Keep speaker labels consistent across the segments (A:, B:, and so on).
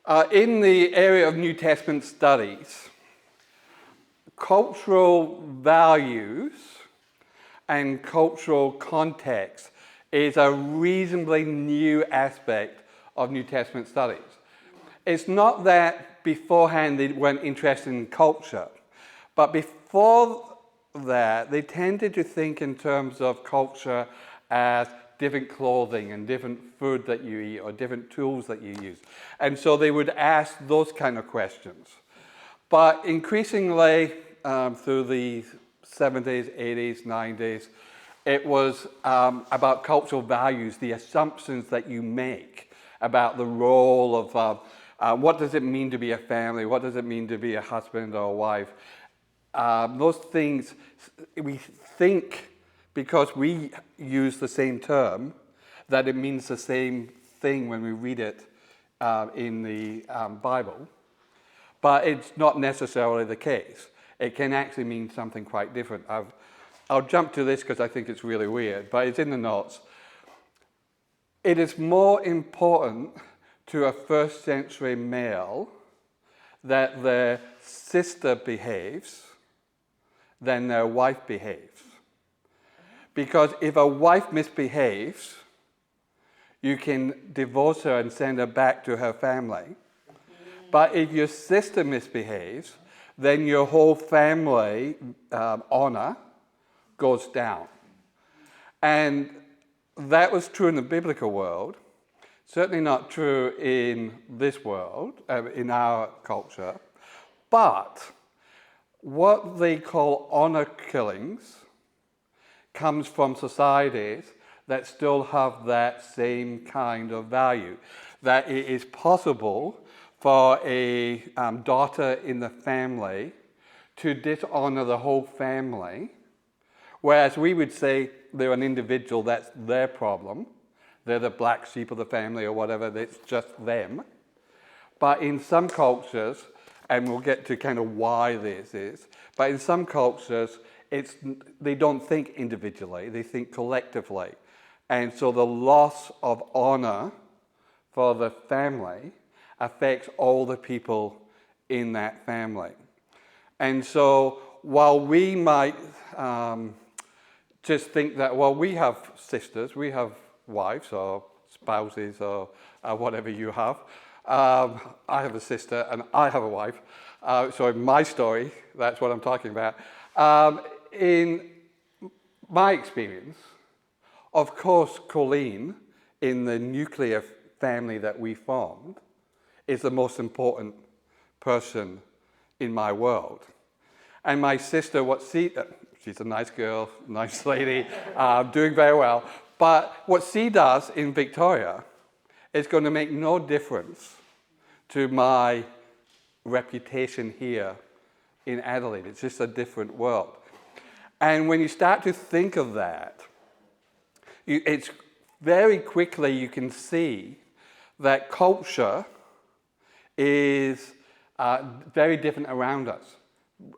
A: In the area of New Testament studies, cultural values and cultural context is a reasonably new aspect of New Testament studies. It's not that beforehand they weren't interested in culture, but before that they tended to think in terms of culture as different clothing and different food that you eat or different tools that you use. And so they would ask those kind of questions. But increasingly, through the 70s, 80s, 90s, it was about cultural values, the assumptions that you make about the role of what does it mean to be a family, what does it mean to be a husband or a wife. Those things we think, because we use the same term, that it means the same thing when we read it in the Bible. But it's not necessarily the case. It can actually mean something quite different. I'll jump to this because I think it's really weird, but it's in the notes. It is more important to a first century male that their sister behaves than their wife behaves. Because if a wife misbehaves, you can divorce her and send her back to her family. But if your sister misbehaves, then your whole family honor goes down. And that was true in the biblical world, certainly not true in this world, in our culture. But what they call honor killings comes from societies that still have that same kind of value, that it is possible for a daughter in the family to dishonor the whole family, whereas we would say they're an individual, that's their problem, they're the black sheep of the family or whatever, it's just them. But in some cultures, and we'll get to kind of why this is, but in some cultures, they don't think individually, they think collectively. And so the loss of honor for the family affects all the people in that family. And so while we might just think that, well, we have sisters, we have wives or spouses or whatever you have. I have a sister and I have a wife. So in my story, that's what I'm talking about. In my experience, of course, Colleen, in the nuclear family that we formed, is the most important person in my world. And my sister, she's a nice girl, nice lady, doing very well. But what she does in Victoria is going to make no difference to my reputation here in Adelaide. It's just a different world. And when you start to think of that, it's very quickly you can see that culture is very different around us.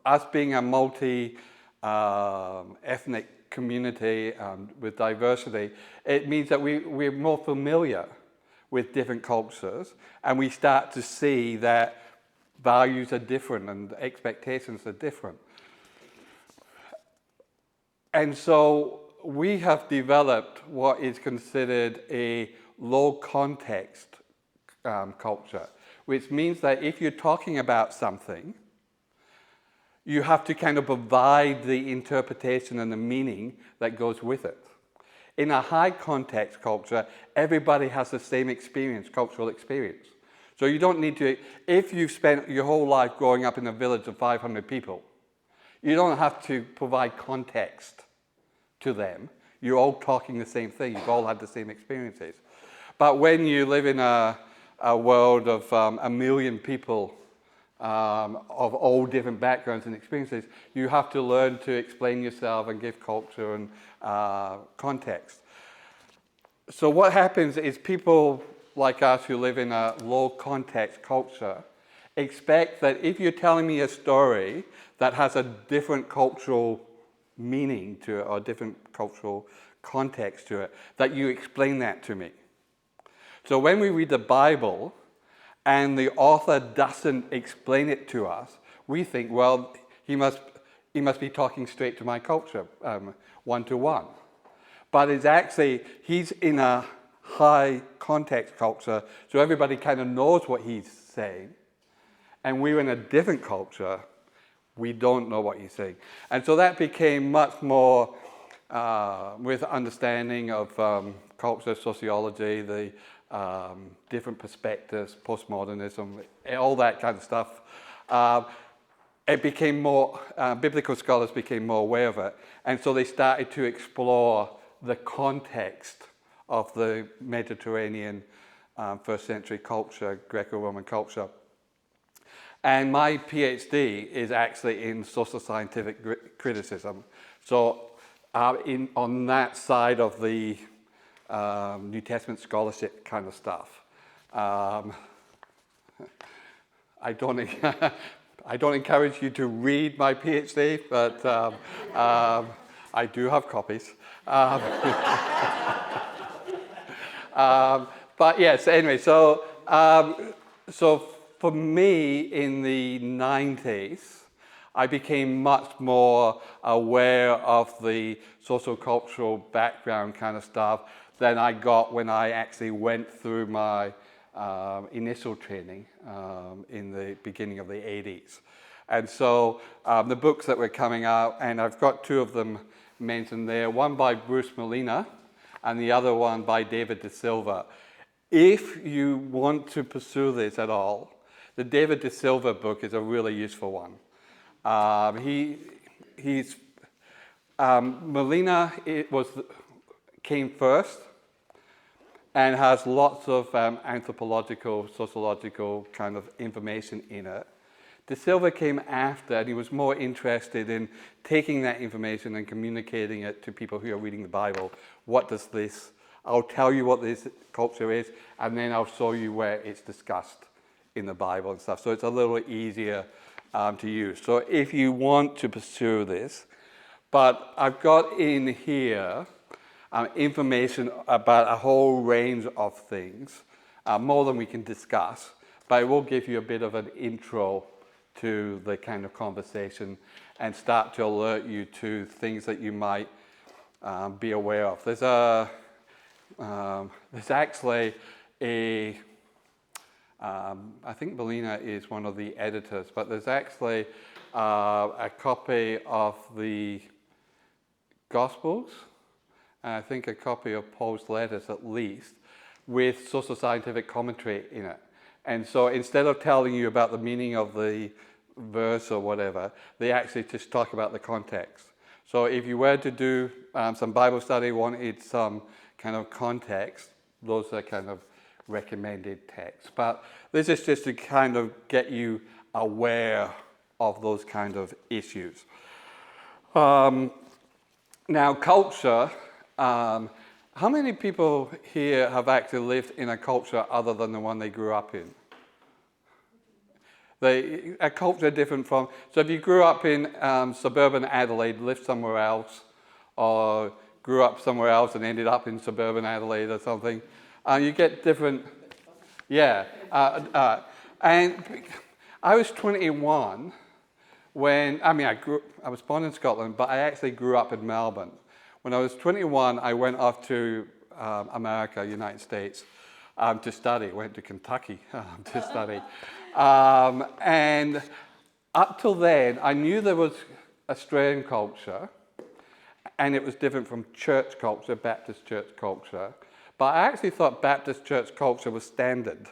A: Us being a multi-ethnic community with diversity, it means that we're more familiar with different cultures, and we start to see that values are different and expectations are different. And so we have developed what is considered a low context culture, which means that if you're talking about something, you have to kind of provide the interpretation and the meaning that goes with it. In a high context culture, everybody has the same experience, cultural experience. So you don't need to, if you've spent your whole life growing up in a village of 500 people, you don't have to provide context to them. You're all talking the same thing. You've all had the same experiences. But when you live in a world of 1 million people of all different backgrounds and experiences, you have to learn to explain yourself and give culture and context. So what happens is people like us who live in a low context culture expect that if you're telling me a story that has a different cultural meaning to it or different cultural context to it, that you explain that to me. So when we read the Bible and the author doesn't explain it to us, we think, well, he must be talking straight to my culture, one-to-one. But it's actually, he's in a high context culture, so everybody kind of knows what he's saying. And we're in a different culture, we don't know what he's saying. And so that became much more with understanding of culture, sociology, the different perspectives, postmodernism, all that kind of stuff. It became more, biblical scholars became more aware of it. And so they started to explore the context of the Mediterranean first century culture, Greco-Roman culture. And my PhD is actually in social scientific criticism. So on that side of the New Testament scholarship kind of stuff. I don't encourage you to read my PhD, but I do have copies. But yes, anyway, so for me in the 90s, I became much more aware of the socio-cultural background kind of stuff than I got when I actually went through my initial training in the beginning of the 80s. And so the books that were coming out, and I've got two of them mentioned there, one by Bruce Molina and the other one by David De Silva. If you want to pursue this at all, the David De Silva book is a really useful one. Molina came first and has lots of anthropological, sociological kind of information in it. De Silva came after, and he was more interested in taking that information and communicating it to people who are reading the Bible. What does this, I'll tell you what this culture is, and then I'll show you where it's discussed in the Bible and stuff. So it's a little easier to use. So if you want to pursue this, but I've got in here information about a whole range of things, more than we can discuss, but it will give you a bit of an intro to the kind of conversation and start to alert you to things that you might be aware of. There's actually a, I think Molina is one of the editors, but there's actually a copy of the Gospels, and I think a copy of Paul's letters at least, with social scientific commentary in it. And so instead of telling you about the meaning of the verse or whatever, they actually just talk about the context. So if you were to do some Bible study, wanted some kind of context, those are kind of recommended texts. But this is just to kind of get you aware of those kind of issues. Now, culture, how many people here have actually lived in a culture other than the one they grew up in? A culture different from, so if you grew up in suburban Adelaide, lived somewhere else, or grew up somewhere else and ended up in suburban Adelaide or something, you get different, yeah. And I was 21 when, I was born in Scotland, but I actually grew up in Melbourne. When I was 21, I went off to America, United States, to study. Went to Kentucky to study. And up till then, I knew there was Australian culture, and it was different from church culture, Baptist church culture. But I actually thought Baptist church culture was standard,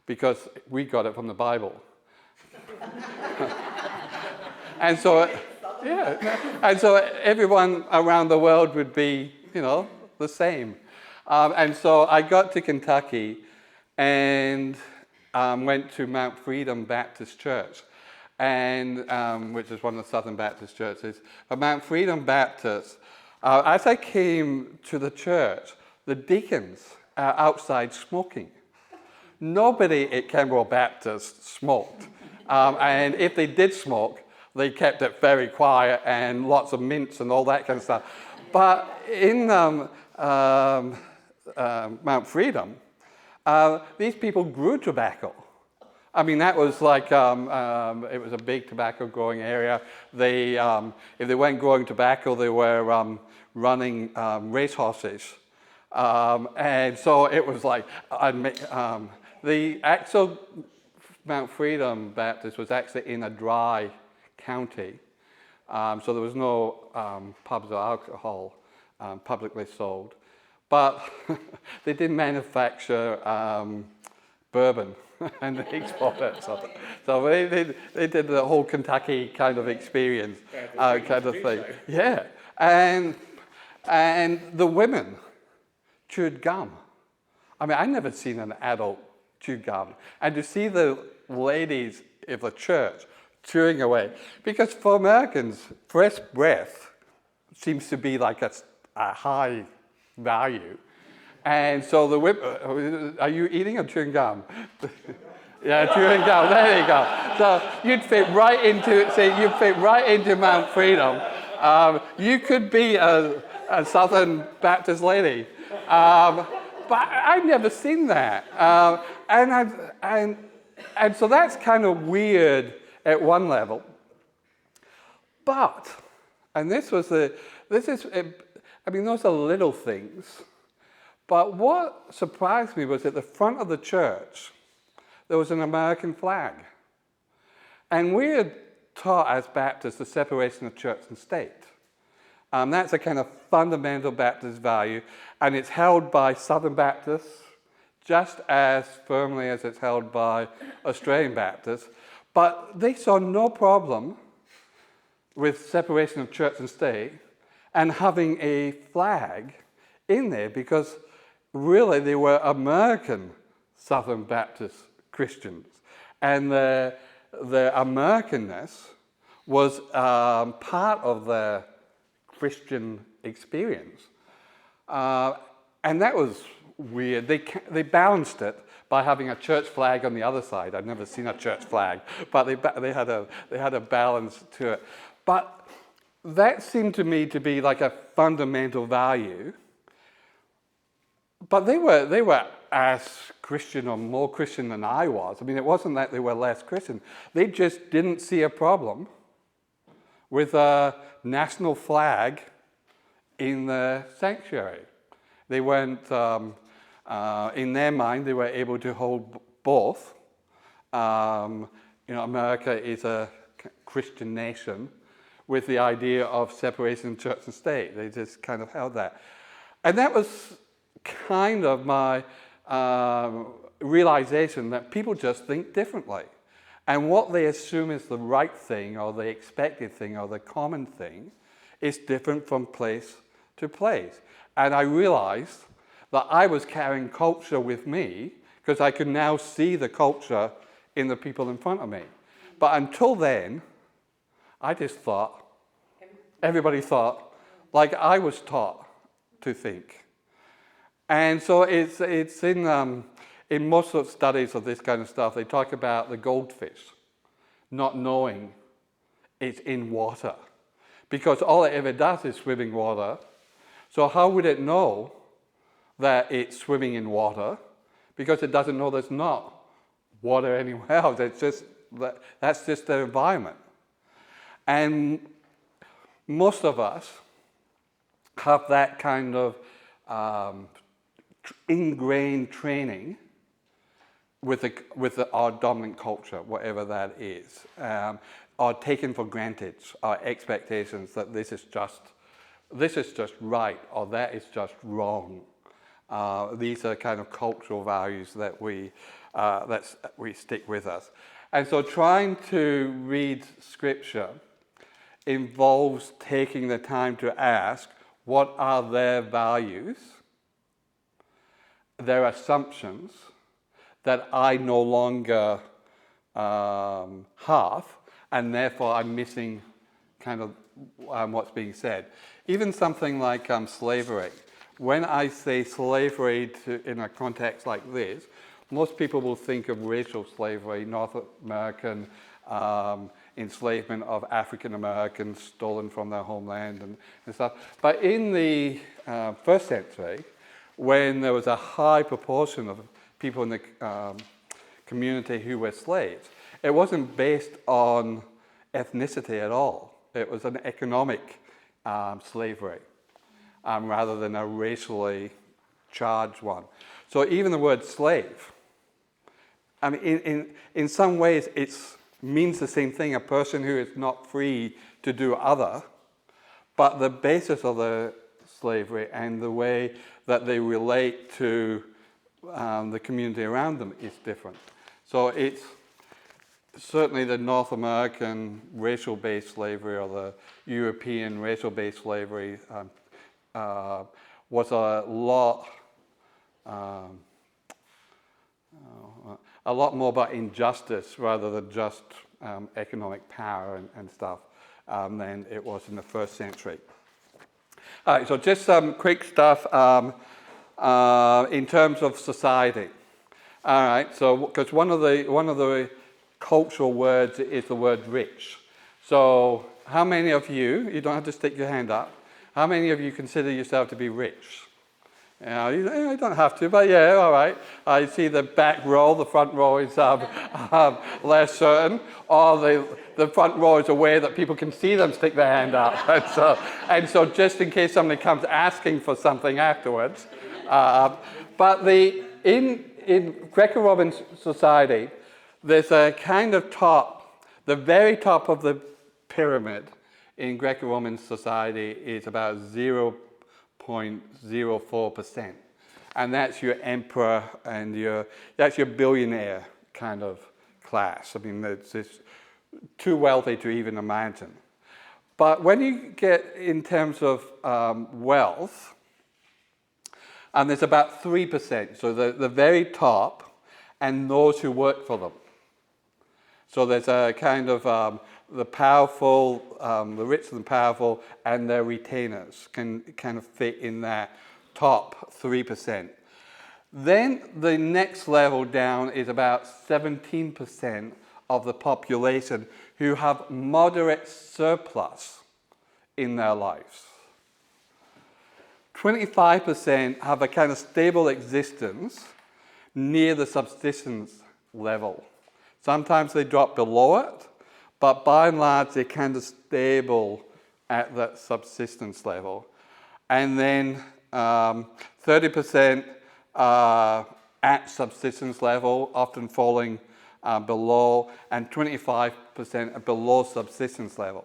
A: because we got it from the Bible. And so, and so everyone around the world would be, the same. And so I got to Kentucky and went to Mount Freedom Baptist Church, and which is one of the Southern Baptist churches. But Mount Freedom Baptist, as I came to the church, the deacons are outside smoking. Nobody at Canberra Baptist smoked. And if they did smoke, they kept it very quiet and lots of mints and all that kind of stuff. But in Mount Freedom, these people grew tobacco. I mean, that was like, it was a big tobacco growing area. They, if they weren't growing tobacco, they were running racehorses. And so it was like, the actual Mount Freedom Baptist was actually in a dry county. So there was no pubs or alcohol publicly sold. But they did manufacture bourbon and export it. So they did the whole Kentucky kind of experience kind of thing. Yeah. And the women chewed gum. I mean, I've never seen an adult chew gum. And to see the ladies of the church chewing away, because for Americans, fresh breath seems to be like a high value. And so the women, are you eating or chewing gum? Yeah, chewing gum, there you go. So you'd fit right into Mount Freedom. You could be a Southern Baptist lady. But I've never seen that. And so that's kind of weird at one level. But, and those are little things. But what surprised me was at the front of the church, there was an American flag. And we had taught as Baptists the separation of church and state. That's a kind of fundamental Baptist value, and it's held by Southern Baptists just as firmly as it's held by Australian Baptists. But they saw no problem with separation of church and state and having a flag in there because really they were American Southern Baptist Christians. And the Americanness was part of their Christian experience. And that was weird. They balanced it by having a church flag on the other side. I've never seen a church flag, but they had a balance to it. But that seemed to me to be like a fundamental value. But they were as Christian or more Christian than I was. I mean, it wasn't that they were less Christian. They just didn't see a problem with a national flag in the sanctuary. They weren't, in their mind, they were able to hold both. America is a Christian nation with the idea of separation of church and state. They just kind of held that. And that was kind of my realization that people just think differently. And what they assume is the right thing or the expected thing or the common thing is different from place to place. And I realized that I was carrying culture with me because I could now see the culture in the people in front of me. But until then, I just thought, everybody thought, like I was taught to think. And so it's in most of the studies of this kind of stuff, they talk about the goldfish not knowing it's in water because all it ever does is swim in water. So how would it know that it's swimming in water? Because it doesn't know there's not water anywhere else. It's just that's just the environment. And most of us have that kind of ingrained training with our dominant culture, whatever that is, or taken for granted, our expectations that this is just right or that is just wrong. These are kind of cultural values that we stick with us. And so trying to read Scripture involves taking the time to ask, what are their values, their assumptions that I no longer have, and therefore I'm missing kind of what's being said. Even something like slavery. When I say slavery in a context like this, most people will think of racial slavery, North American enslavement of African Americans stolen from their homeland and stuff. But in the first century, when there was a high proportion of people in the community who were slaves, it wasn't based on ethnicity at all. It was an economic slavery rather than a racially charged one. So even the word slave, I mean, in some ways it means the same thing, a person who is not free to do other, but the basis of the slavery and the way that they relate to the community around them is different. So it's certainly the North American racial-based slavery or the European racial-based slavery was a lot more about injustice rather than just economic power and stuff than it was in the first century. All right, so just some quick stuff in terms of society. All right, so because one of the cultural words is the word rich. So how many of you don't have to stick your hand up, how many of you consider yourself to be rich? You don't have to, but yeah, all right. I see the back row, the front row is less certain, or the front row is aware that people can see them stick their hand up. And so just in case somebody comes asking for something afterwards. But in Greco-Roman society, there's a kind of top, the very top of the pyramid in Greco-Roman society is about 0.04%. And that's your emperor and that's your billionaire kind of class. I mean, it's too wealthy to even imagine. But when you get in terms of wealth, and there's about 3%, so the very top, and those who work for them. So there's a kind of the powerful, the rich and powerful, and their retainers can kind of fit in that top 3%. Then the next level down is about 17% of the population who have moderate surplus in their lives. 25% have a kind of stable existence near the subsistence level. Sometimes they drop below it, but by and large they're kind of stable at that subsistence level. And then 30% at subsistence level, often falling below, and 25% are below subsistence level.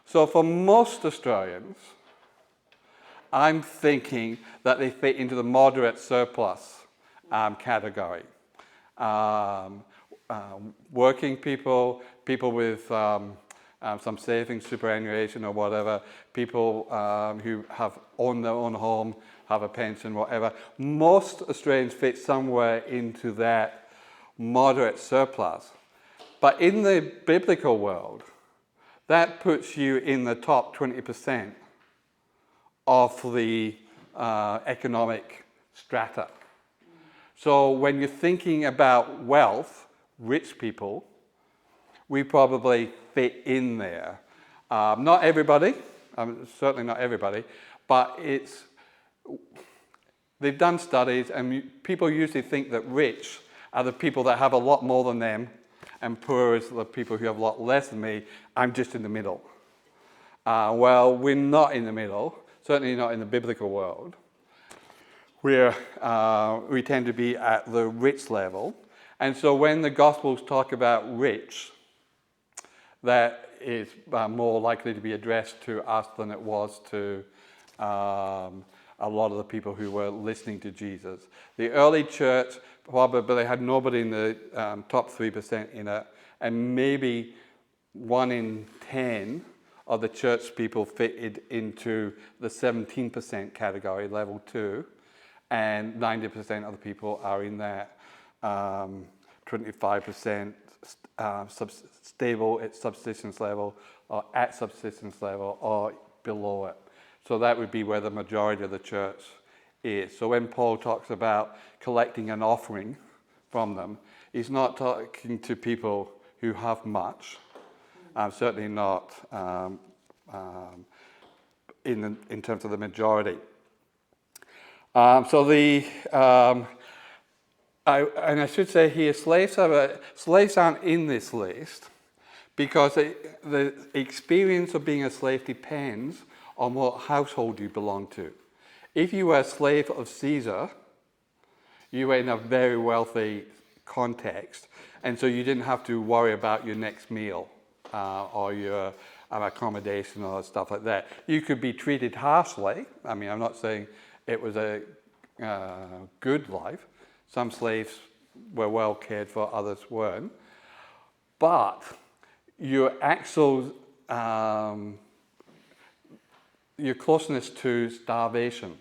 A: So for most Australians, I'm thinking that they fit into the moderate surplus category. Working people, people with some savings, superannuation or whatever, people who have owned their own home, have a pension, whatever. Most Australians fit somewhere into that moderate surplus. But in the biblical world, that puts you in the top 20% of the economic strata. So when you're thinking about wealth, rich people, we probably fit in there. Not everybody, certainly not everybody, but they've done studies and people usually think that rich are the people that have a lot more than them and poor is the people who have a lot less than me. I'm just in the middle. Well, we're not in the middle, certainly not in the biblical world. We tend to be at the rich level. And so when the Gospels talk about rich, that is more likely to be addressed to us than it was to a lot of the people who were listening to Jesus. The early church probably had nobody in the top 3% in it, and maybe 1 in 10 of the church people fitted into the 17% category, level 2, and 90% of the people are in that 25% stable at subsistence level, or at subsistence level, or below it. So that would be where the majority of the church is. So when Paul talks about collecting an offering from them, he's not talking to people who have much, certainly not in terms of the majority. So And I should say here, slaves aren't in this list because the experience of being a slave depends on what household you belong to. If you were a slave of Caesar, you were in a very wealthy context, and so you didn't have to worry about your next meal or your accommodation or stuff like that. You could be treated harshly. I mean, I'm not saying it was a good life. Some slaves were well cared for, others weren't. But your actual, your closeness to starvation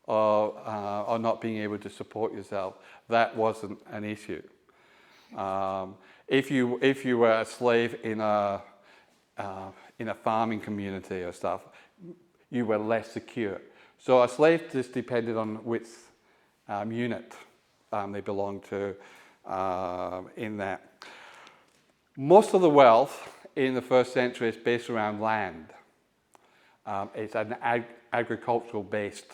A: or not being able to support yourself, that wasn't an issue. If you were a slave in a farming community or stuff, you were less secure. So a slave just depended on which unit they belonged to in that. Most of the wealth in the first century is based around land. It's an agricultural-based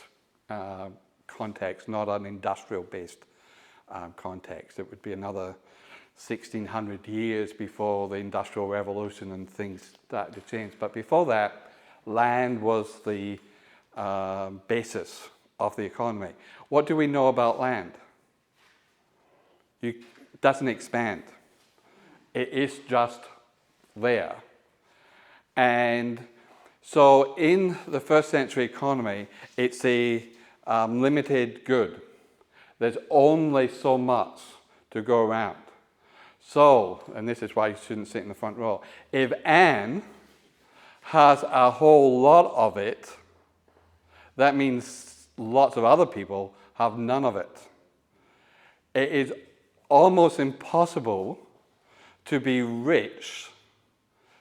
A: context, not an industrial-based context. It would be another 1600 years before the Industrial Revolution and things started to change. But before that, land was the basis of the economy. What do we know about land? It doesn't expand. It is just there. And so in the first century economy, it's a limited good. There's only so much to go around. So, and this is why you shouldn't sit in the front row, if Anne has a whole lot of it, that means lots of other people have none of it. It is almost impossible to be rich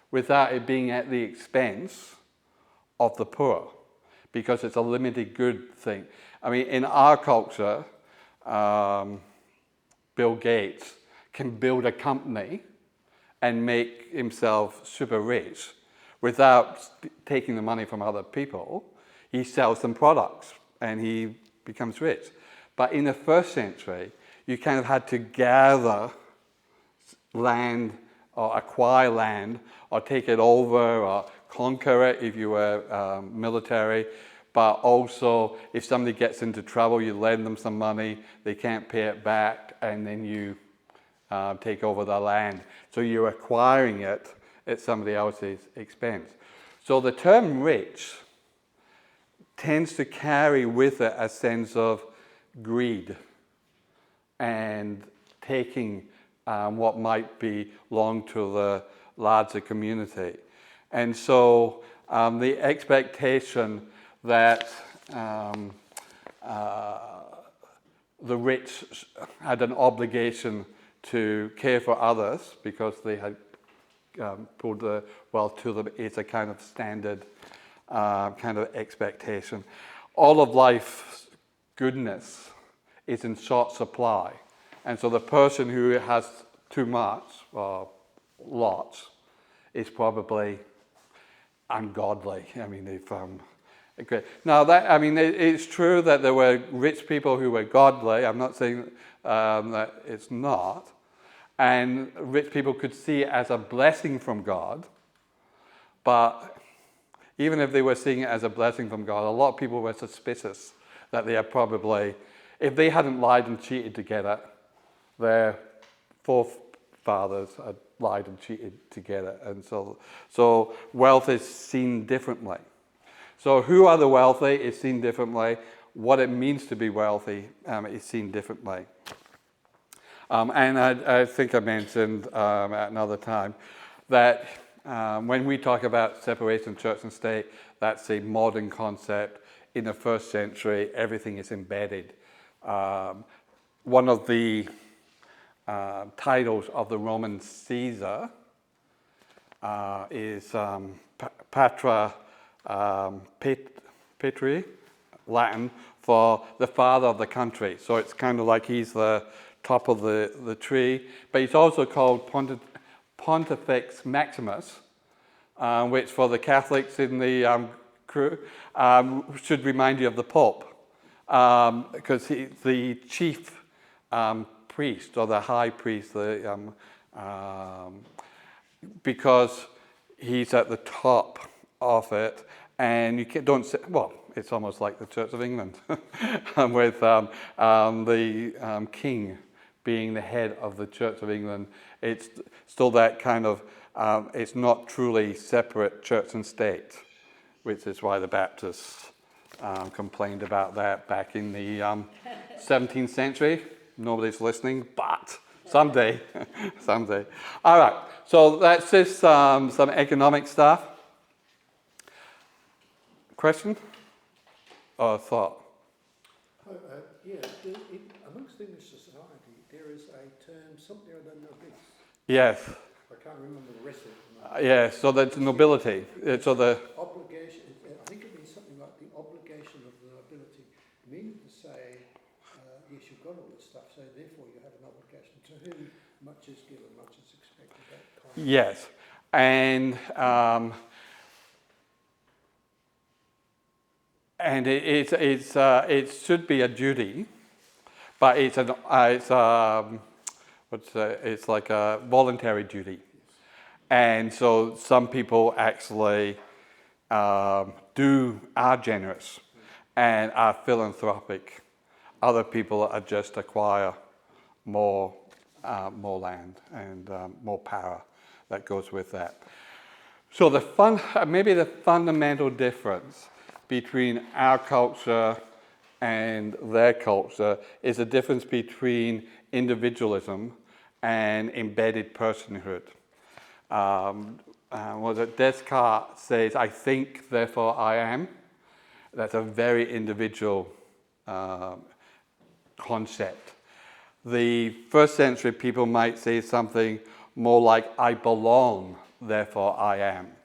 A: without it being at the expense of the poor, because it's a limited good thing. I mean, in our culture, Bill Gates can build a company and make himself super rich without taking the money from other people. He sells them products and he becomes rich. But in the first century, you kind of had to gather land or acquire land or take it over or conquer it if you were military. But also, if somebody gets into trouble, you lend them some money, they can't pay it back, and then you take over the land. So you're acquiring it at somebody else's expense. So the term rich tends to carry with it a sense of greed and taking what might belong to the larger community. And so the expectation that the rich had an obligation to care for others because they had pulled the wealth to them is a kind of standard kind of expectation. All of life's goodness is in short supply. And so the person who has too much or lots is probably ungodly. I mean, okay. Now, it's true that there were rich people who were godly. I'm not saying that it's not. And rich people could see it as a blessing from God. But even if they were seeing it as a blessing from God, a lot of people were suspicious that they are probably, if they hadn't lied and cheated together, their forefathers had lied and cheated together. And so wealth is seen differently. So who are the wealthy is seen differently. What it means to be wealthy is seen differently. And I think I mentioned at another time that when we talk about separation of church and state, that's a modern concept. In the first century, everything is embedded. One of the titles of the Roman Caesar is Patra Petri, Latin, for the father of the country. So it's kind of like he's the top of the tree. But he's also called Pontifex Maximus, which for the Catholics in the crew should remind you of the Pope, because he's the chief priest or the high priest, because he's at the top of it, and you don't say, well, it's almost like the Church of England, with the king being the head of the Church of England. It's still that kind of, it's not truly separate church and state, which is why the Baptists complained about that back in the 17th century. Nobody's listening, but someday, someday. All right, so that's just some economic stuff. Question or thought?
B: Amongst English society, there is a term, something I don't know this.
A: Yes.
B: I can't remember the rest of it.
A: Yes, so that's nobility. So the
B: obligation, I think it means something like the obligation of the nobility, meaning to say, yes, you've got all this stuff, so therefore you have an obligation. To whom much is given, much is expected. That kind of
A: yes, and it should be a duty, but it's like a voluntary duty, and so some people actually are generous and are philanthropic. Other people are just acquire more land and more power that goes with that. So maybe the fundamental difference between our culture and their culture is a difference between individualism and embedded personhood. Descartes says, "I think, therefore I am." That's a very individual concept. The first century people might say something more like, "I belong, therefore I am."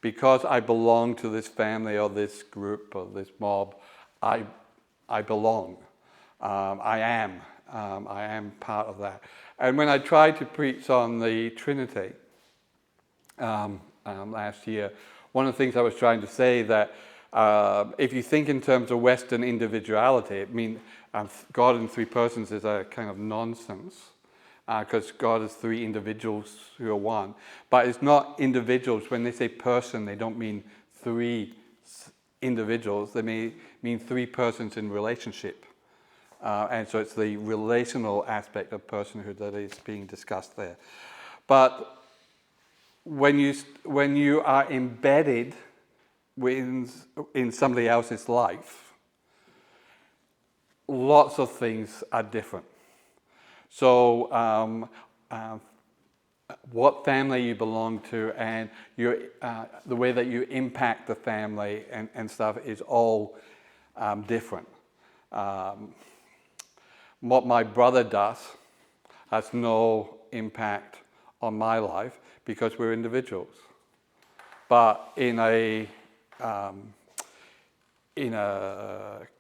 A: Because I belong to this family or this group or this mob, I belong. I am part of that. And when I tried to preach on the Trinity last year, one of the things I was trying to say that if you think in terms of Western individuality, it means God in three persons is a kind of nonsense. Because God is three individuals who are one. But it's not individuals. When they say person, they don't mean three individuals. They mean three persons in relationship. And so it's the relational aspect of personhood that is being discussed there. But when you are embedded in somebody else's life, lots of things are different. So what family you belong to and the way that you impact the family and stuff is all different. What my brother does has no impact on my life because we're individuals. But in a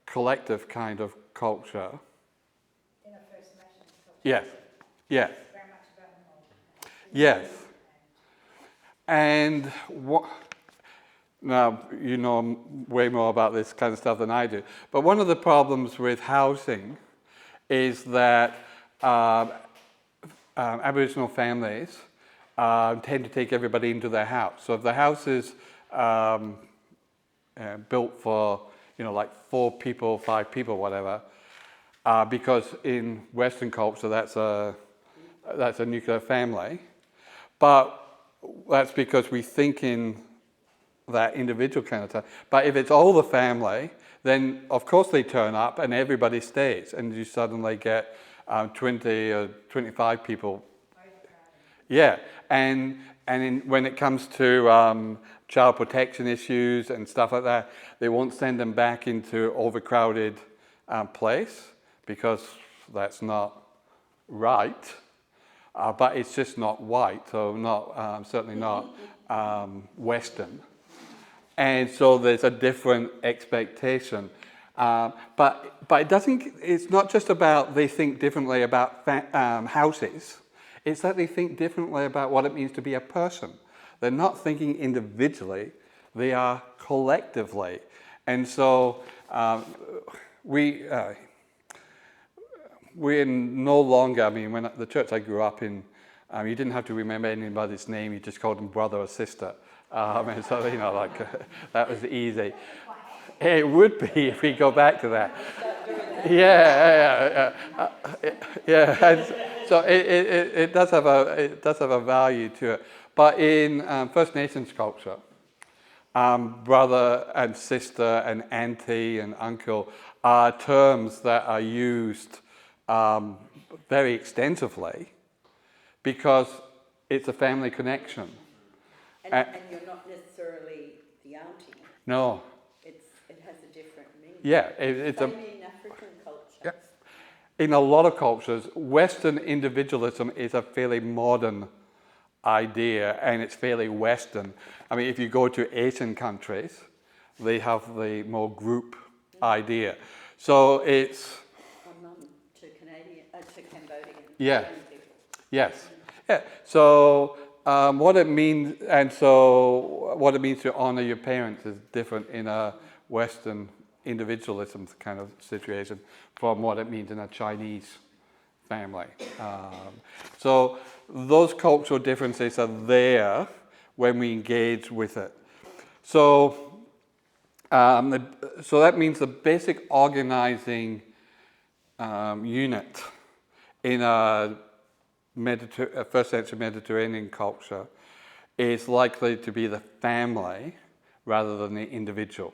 A: collective kind of culture, yes, yes, yes. And now you know way more about this kind of stuff than I do. But one of the problems with housing is that Aboriginal families tend to take everybody into their house. So if the house is built for like 4 people, 5 people, whatever. Because in Western culture that's a nuclear family, but that's because we think in that individual kind of time. But if it's all the family, then of course they turn up and everybody stays, and you suddenly get 20 or 25 people. Yeah, and when it comes to child protection issues and stuff like that, they won't send them back into overcrowded place. Because that's not right, but it's just not white, so certainly not Western. And so there's a different expectation. But it's not just about they think differently about houses, it's that they think differently about what it means to be a person. They're not thinking individually, they are collectively. we're no longer, I mean, when the church I grew up in, you didn't have to remember anybody's name, you just called them brother or sister. And so, like, that was easy. It would be if we go back to that. Yeah. And so it does have a value to it. But in First Nations culture, brother and sister and auntie and uncle are terms that are used very extensively because it's a family connection.
C: And you're not necessarily the auntie.
A: No.
C: It has a different meaning.
A: Yeah, it's
C: Same in African culture.
A: Yeah. In a lot of cultures, Western individualism is a fairly modern idea, and it's fairly Western. I mean, if you go to Asian countries, they have the more group idea. So it's...
C: To Cambodian.
A: Yeah. Yes. Yeah. So what it means to honor your parents is different in a Western individualism kind of situation from what it means in a Chinese family. So those cultural differences are there when we engage with it. So that means the basic organizing unit in a first century Mediterranean culture is likely to be the family rather than the individual.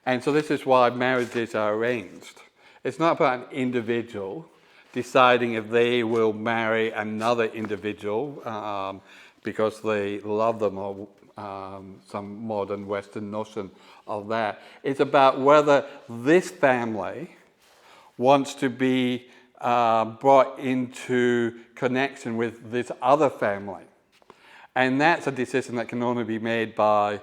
A: And so this is why marriages are arranged. It's not about an individual deciding if they will marry another individual because they love them or some modern Western notion of that. It's about whether this family wants to be brought into connection with this other family. And that's a decision that can only be made by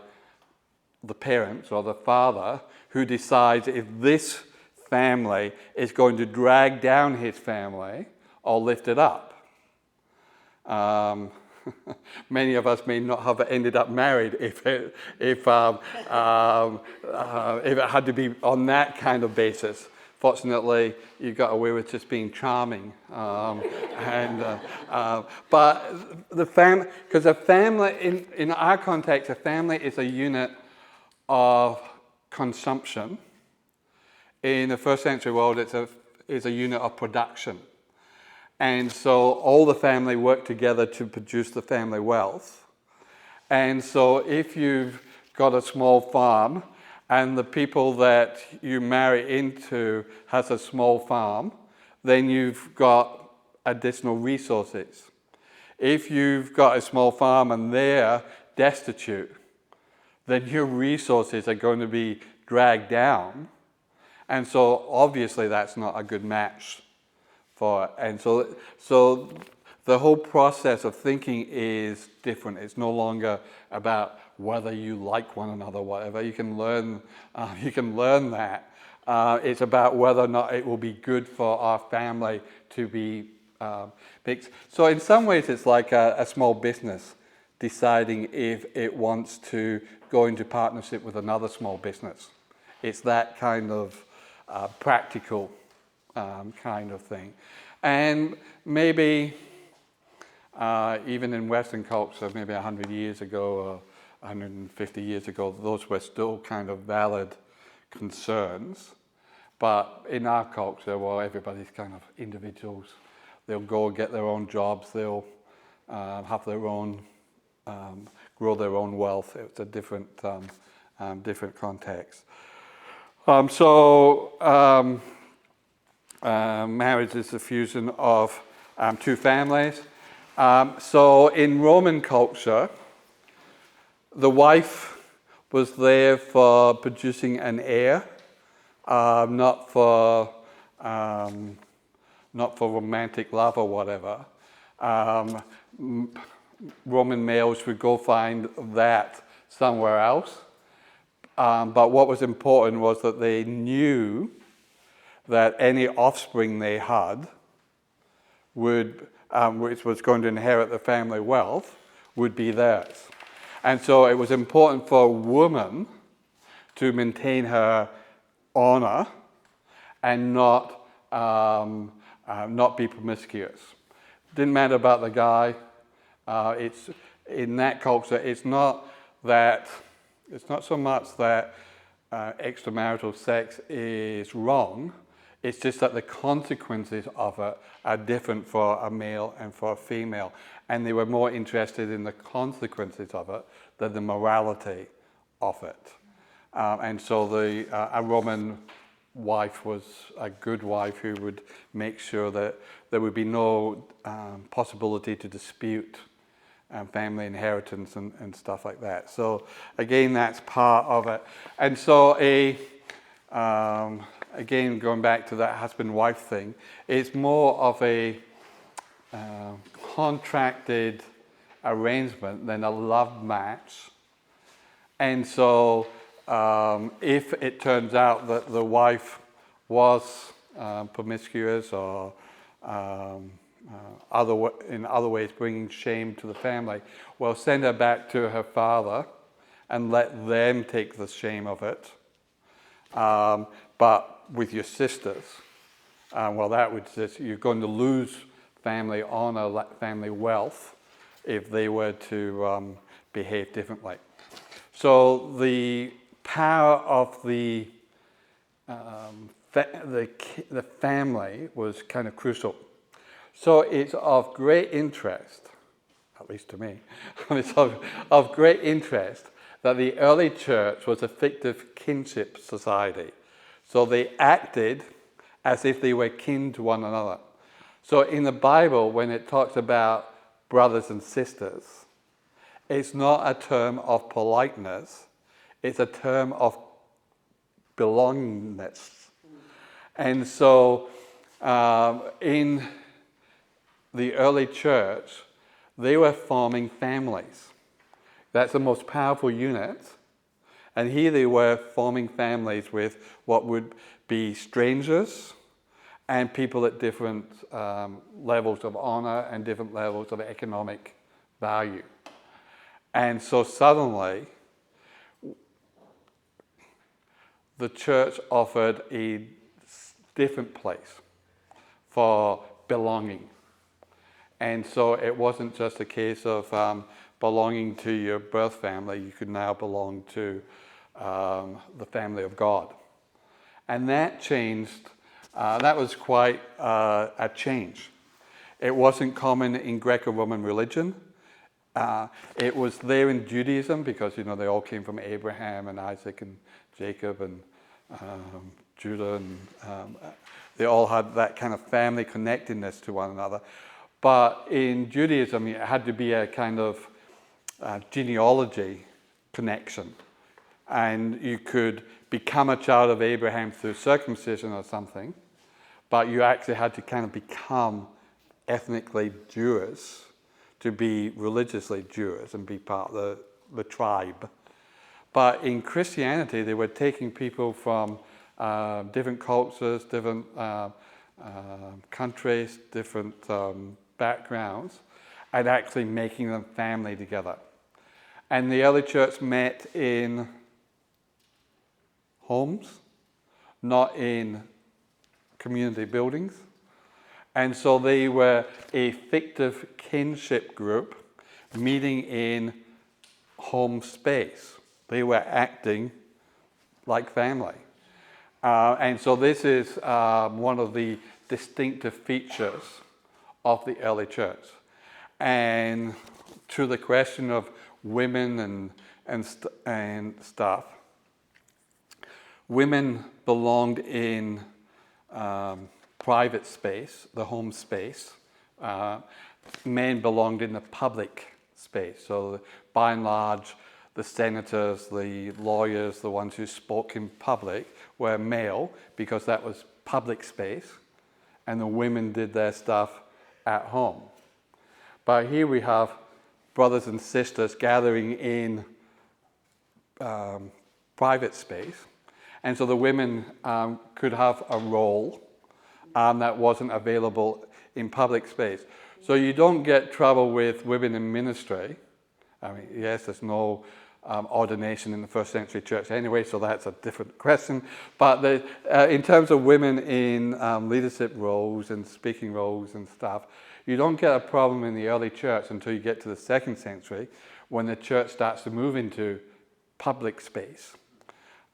A: the parents or the father who decides if this family is going to drag down his family or lift it up. Many of us may not have ended up married if it had to be on that kind of basis. Fortunately, you got away with just being charming. But the family, because a family, in our context, a family is a unit of consumption. In the first century world, it's a unit of production. And so all the family work together to produce the family wealth. And so if you've got a small farm and the people that you marry into has a small farm, then you've got additional resources. If you've got a small farm and they're destitute, then your resources are going to be dragged down. And so obviously that's not a good match for it. And so the whole process of thinking is different. It's no longer about whether you like one another or whatever. You can learn that. It's about whether or not it will be good for our family to be mixed. So in some ways it's like a small business deciding if it wants to go into partnership with another small business. It's that kind of practical kind of thing. And maybe even in Western culture, maybe 100 years ago or 150 years ago, those were still kind of valid concerns. But in our culture, well, everybody's kind of individuals. They'll go get their own jobs, they'll have their own, grow their own wealth. It's a different context. Marriage is the fusion of two families. So in Roman culture, the wife was there for producing an heir, not for romantic love or whatever. Roman males would go find that somewhere else. But what was important was that they knew that any offspring they had which was going to inherit the family wealth, would be theirs. And so it was important for a woman to maintain her honor and not not be promiscuous. Didn't matter about the guy. It's in that culture. It's not so much that extramarital sex is wrong. It's just that the consequences of it are different for a male and for a female, and they were more interested in the consequences of it than the morality of it. And so a Roman wife was a good wife who would make sure that there would be no possibility to dispute family inheritance and stuff like that. So again, that's part of it. And so again, going back to that husband-wife thing, it's more of a contracted arrangement than a love match. And so if it turns out that the wife was promiscuous or in other ways bringing shame to the family, well, send her back to her father and let them take the shame of it. But with your sisters, well, that would just, you're going to lose family honor, family wealth, if they were to behave differently. So the power of the family was kind of crucial. So it's of great interest, at least to me, it's of great interest that the early church was a fictive kinship society. So they acted as if they were kin to one another. So in the Bible, when it talks about brothers and sisters, it's not a term of politeness, it's a term of belongingness. And so in the early church, they were forming families. That's the most powerful unit. And here they were forming families with what would be strangers and people at different levels of honor and different levels of economic value. And so suddenly, the church offered a different place for belonging. And so it wasn't just a case of belonging to your birth family, you could now belong to the family of God. And that changed, that was quite a change. It wasn't common in Greco-Roman religion. It was there in Judaism because, you know, they all came from Abraham and Isaac and Jacob and Judah, and they all had that kind of family connectedness to one another. But in Judaism, it had to be a kind of genealogy connection. And you could become a child of Abraham through circumcision or something, but you actually had to kind of become ethnically Jewish to be religiously Jewish and be part of the tribe. But in Christianity, they were taking people from different cultures, different countries, different backgrounds, and actually making them family together. And the early church met in homes, not in community buildings. And so they were a fictive kinship group meeting in home space. They were acting like family. And so this is one of the distinctive features of the early church. And to the question of women and stuff, women belonged in private space, the home space. Men belonged in the public space. So by and large, the senators, the lawyers, the ones who spoke in public were male because that was public space, and the women did their stuff at home. But here we have brothers and sisters gathering in private space, and so the women could have a role that wasn't available in public space. So you don't get trouble with women in ministry. I mean, yes, there's no ordination in the first century church anyway, so that's a different question. But in terms of women in leadership roles and speaking roles and stuff, you don't get a problem in the early church until you get to the 2nd century, when the church starts to move into public space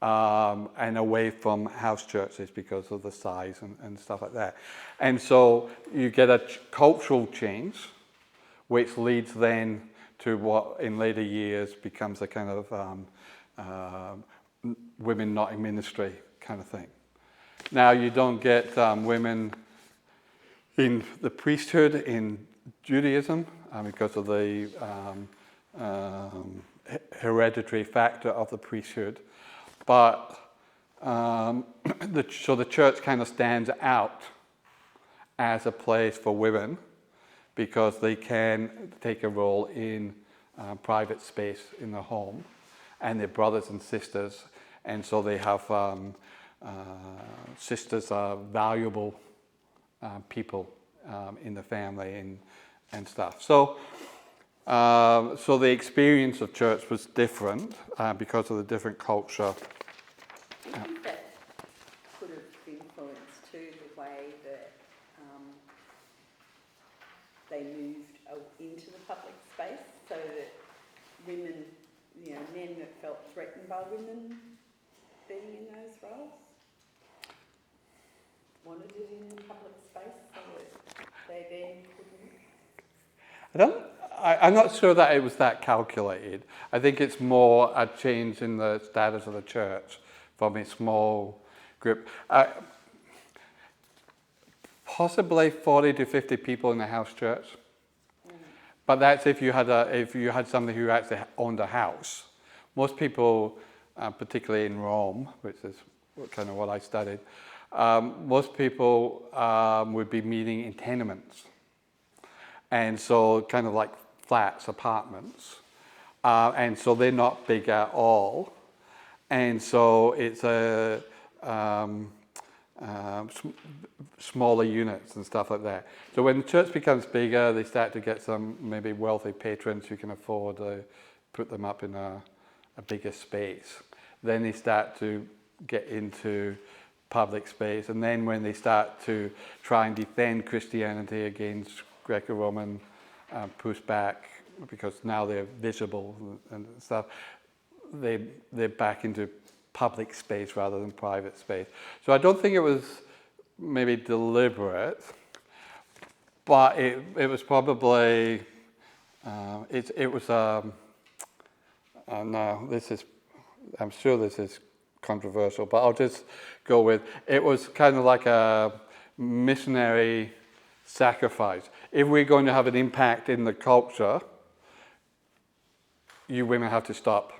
A: and away from house churches because of the size and stuff like that. And so you get a cultural change, which leads then to what in later years becomes a kind of women not in ministry kind of thing. Now you don't get women in the priesthood in Judaism because of the hereditary factor of the priesthood, but so the church kind of stands out as a place for women, because they can take a role in private space in the home, and their brothers and sisters, and so they have sisters are valuable people in the family and stuff. So the experience of church was different because of the different culture.
C: I think that could have influenced too the way that they moved into the public space, so that women, men that felt threatened by women being in those roles wanted it in the public space, so that they then couldn't.
A: I'm not sure that it was that calculated. I think it's more a change in the status of the church from a small group. Possibly 40 to 50 people in the house church. But that's if you had somebody who actually owned a house. Most people, particularly in Rome, which is kind of what I studied, most people would be meeting in tenements, and so kind of like flats, apartments, and so they're not big at all, and so it's a smaller units and stuff like that. So when the church becomes bigger, they start to get some maybe wealthy patrons who can afford to put them up in a bigger space. Then they start to get into public space, and then when they start to try and defend Christianity against Greco-Roman pushback, because now they're visible and stuff, they're back into public space rather than private space. So I don't think it was maybe deliberate, but it was probably it was no, this is, I'm sure this is controversial, but I'll just go with, it was kind of like a missionary sacrifice. If we're going to have an impact in the culture, you women have to stop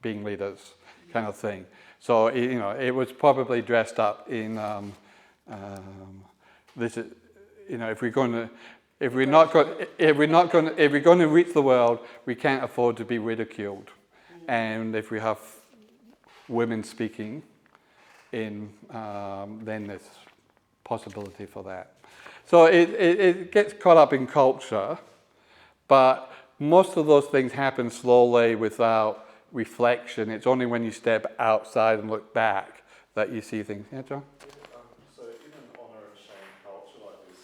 A: being leaders, kind of thing. So it was probably dressed up in this is, if we're going to reach the world, we can't afford to be ridiculed. And if we have women speaking in, then there's possibility for that. So it gets caught up in culture, but most of those things happen slowly without reflection. It's only when you step outside and look back that you see things. Yeah, John?
D: So in an honour and shame culture like this,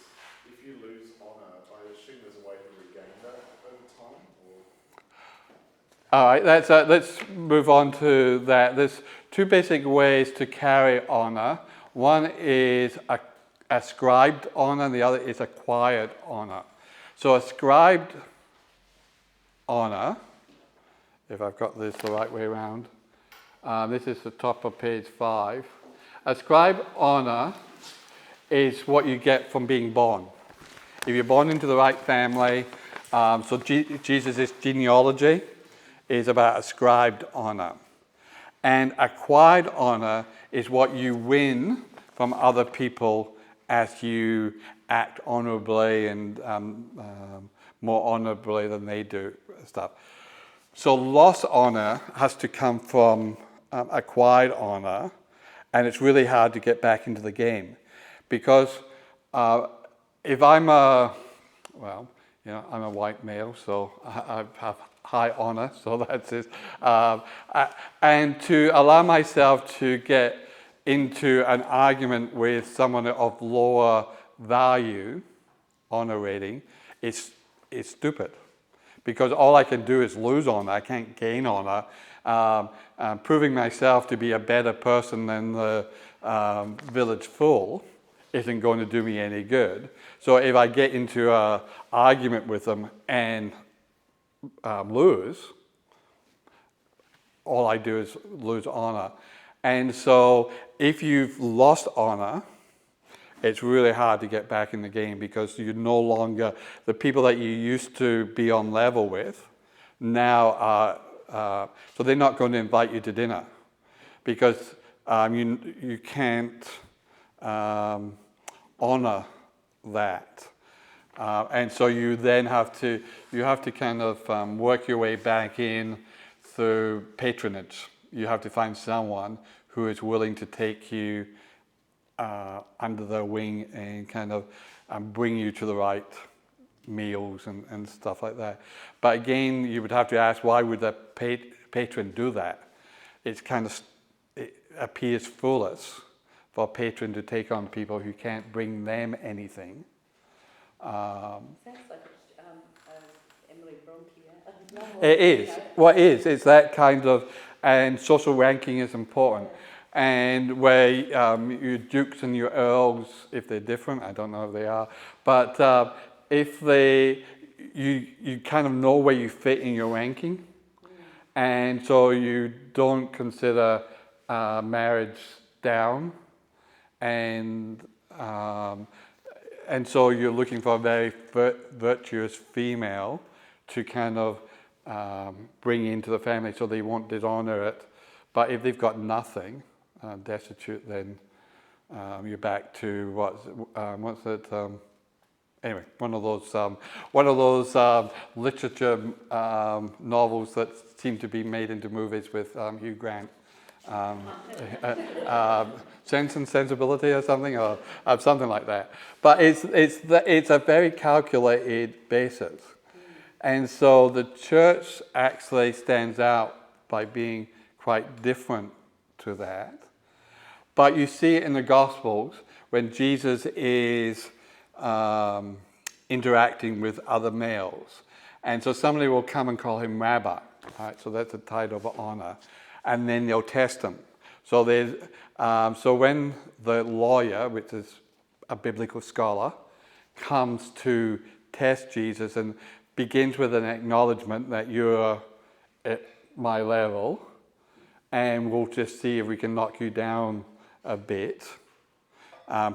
D: if you lose honour, I assume there's a way to regain that over time? Or?
A: All right, let's move on to that. There's two basic ways to carry honour. One is ascribed honour, and the other is acquired honour. So ascribed honour, if I've got this the right way around, this is the top of page 5. Ascribed honour is what you get from being born. If you're born into the right family, so Jesus' genealogy is about ascribed honour. And acquired honour is what you win from other people as you act honourably and more honourably than they do stuff. So lost honour has to come from acquired honour, and it's really hard to get back into the game. Because if I'm I'm a white male, so I have high honor, so that's it. And to allow myself to get into an argument with someone of lower value, honor rating, is stupid. Because all I can do is lose honor, I can't gain honor. Proving myself to be a better person than the village fool isn't going to do me any good. So if I get into an argument with them and lose, all I do is lose honor. And so if you've lost honor, it's really hard to get back in the game because you're no longer, the people that you used to be on level with now are, so they're not going to invite you to dinner because you can't honor that. And so you then have to kind of work your way back in through patronage. You have to find someone who is willing to take you under their wing and kind of bring you to the right meals and stuff like that. But again, you would have to ask, why would a patron do that? It appears foolish for a patron to take on people who can't bring them anything.
C: Sounds like Emily Bronte. Novel,
A: It is. Well, it is. It's that kind of, and social ranking is important. And where your dukes and your earls, if they're different, I don't know if they are, but if you kind of know where you fit in your ranking, and so you don't consider marriage down, and so you're looking for a very virtuous female to kind of bring into the family, so they won't dishonor it. But if they've got nothing, destitute, then you're back to what's it? Anyway, one of those literature novels that seem to be made into movies with Hugh Grant, Sense and Sensibility or something, or something like that. But it's a very calculated basis, and so the church actually stands out by being quite different to that. But you see it in the Gospels when Jesus is interacting with other males. And so somebody will come and call him rabbi. Right? So that's a title of honor. And then they'll test him. So when the lawyer, which is a biblical scholar, comes to test Jesus and begins with an acknowledgement that you're at my level, and we'll just see if we can knock you down a bit,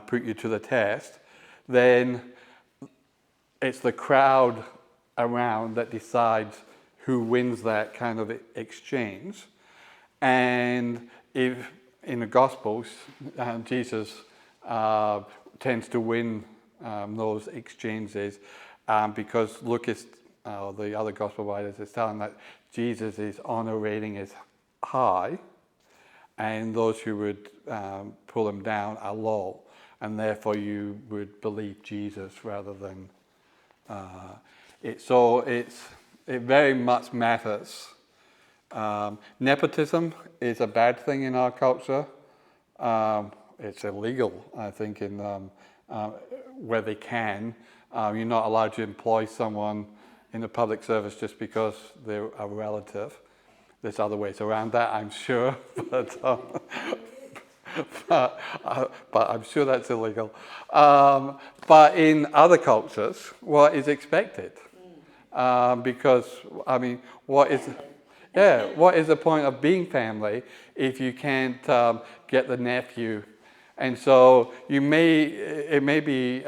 A: put you to the test, then it's the crowd around that decides who wins that kind of exchange. And if in the Gospels, Jesus tends to win those exchanges because Luke is, the other Gospel writers, is telling that Jesus' honor rating is high, and those who would pull him down are low, and therefore you would believe Jesus rather than it. So it very much matters. Nepotism is a bad thing in our culture. It's illegal, I think, in where they can. You're not allowed to employ someone in the public service just because they're a relative. There's other ways around that, I'm sure, but I'm sure that's illegal. But in other cultures, what is expected? Because, I mean, what is the point of being family if you can't get the nephew? And so it may be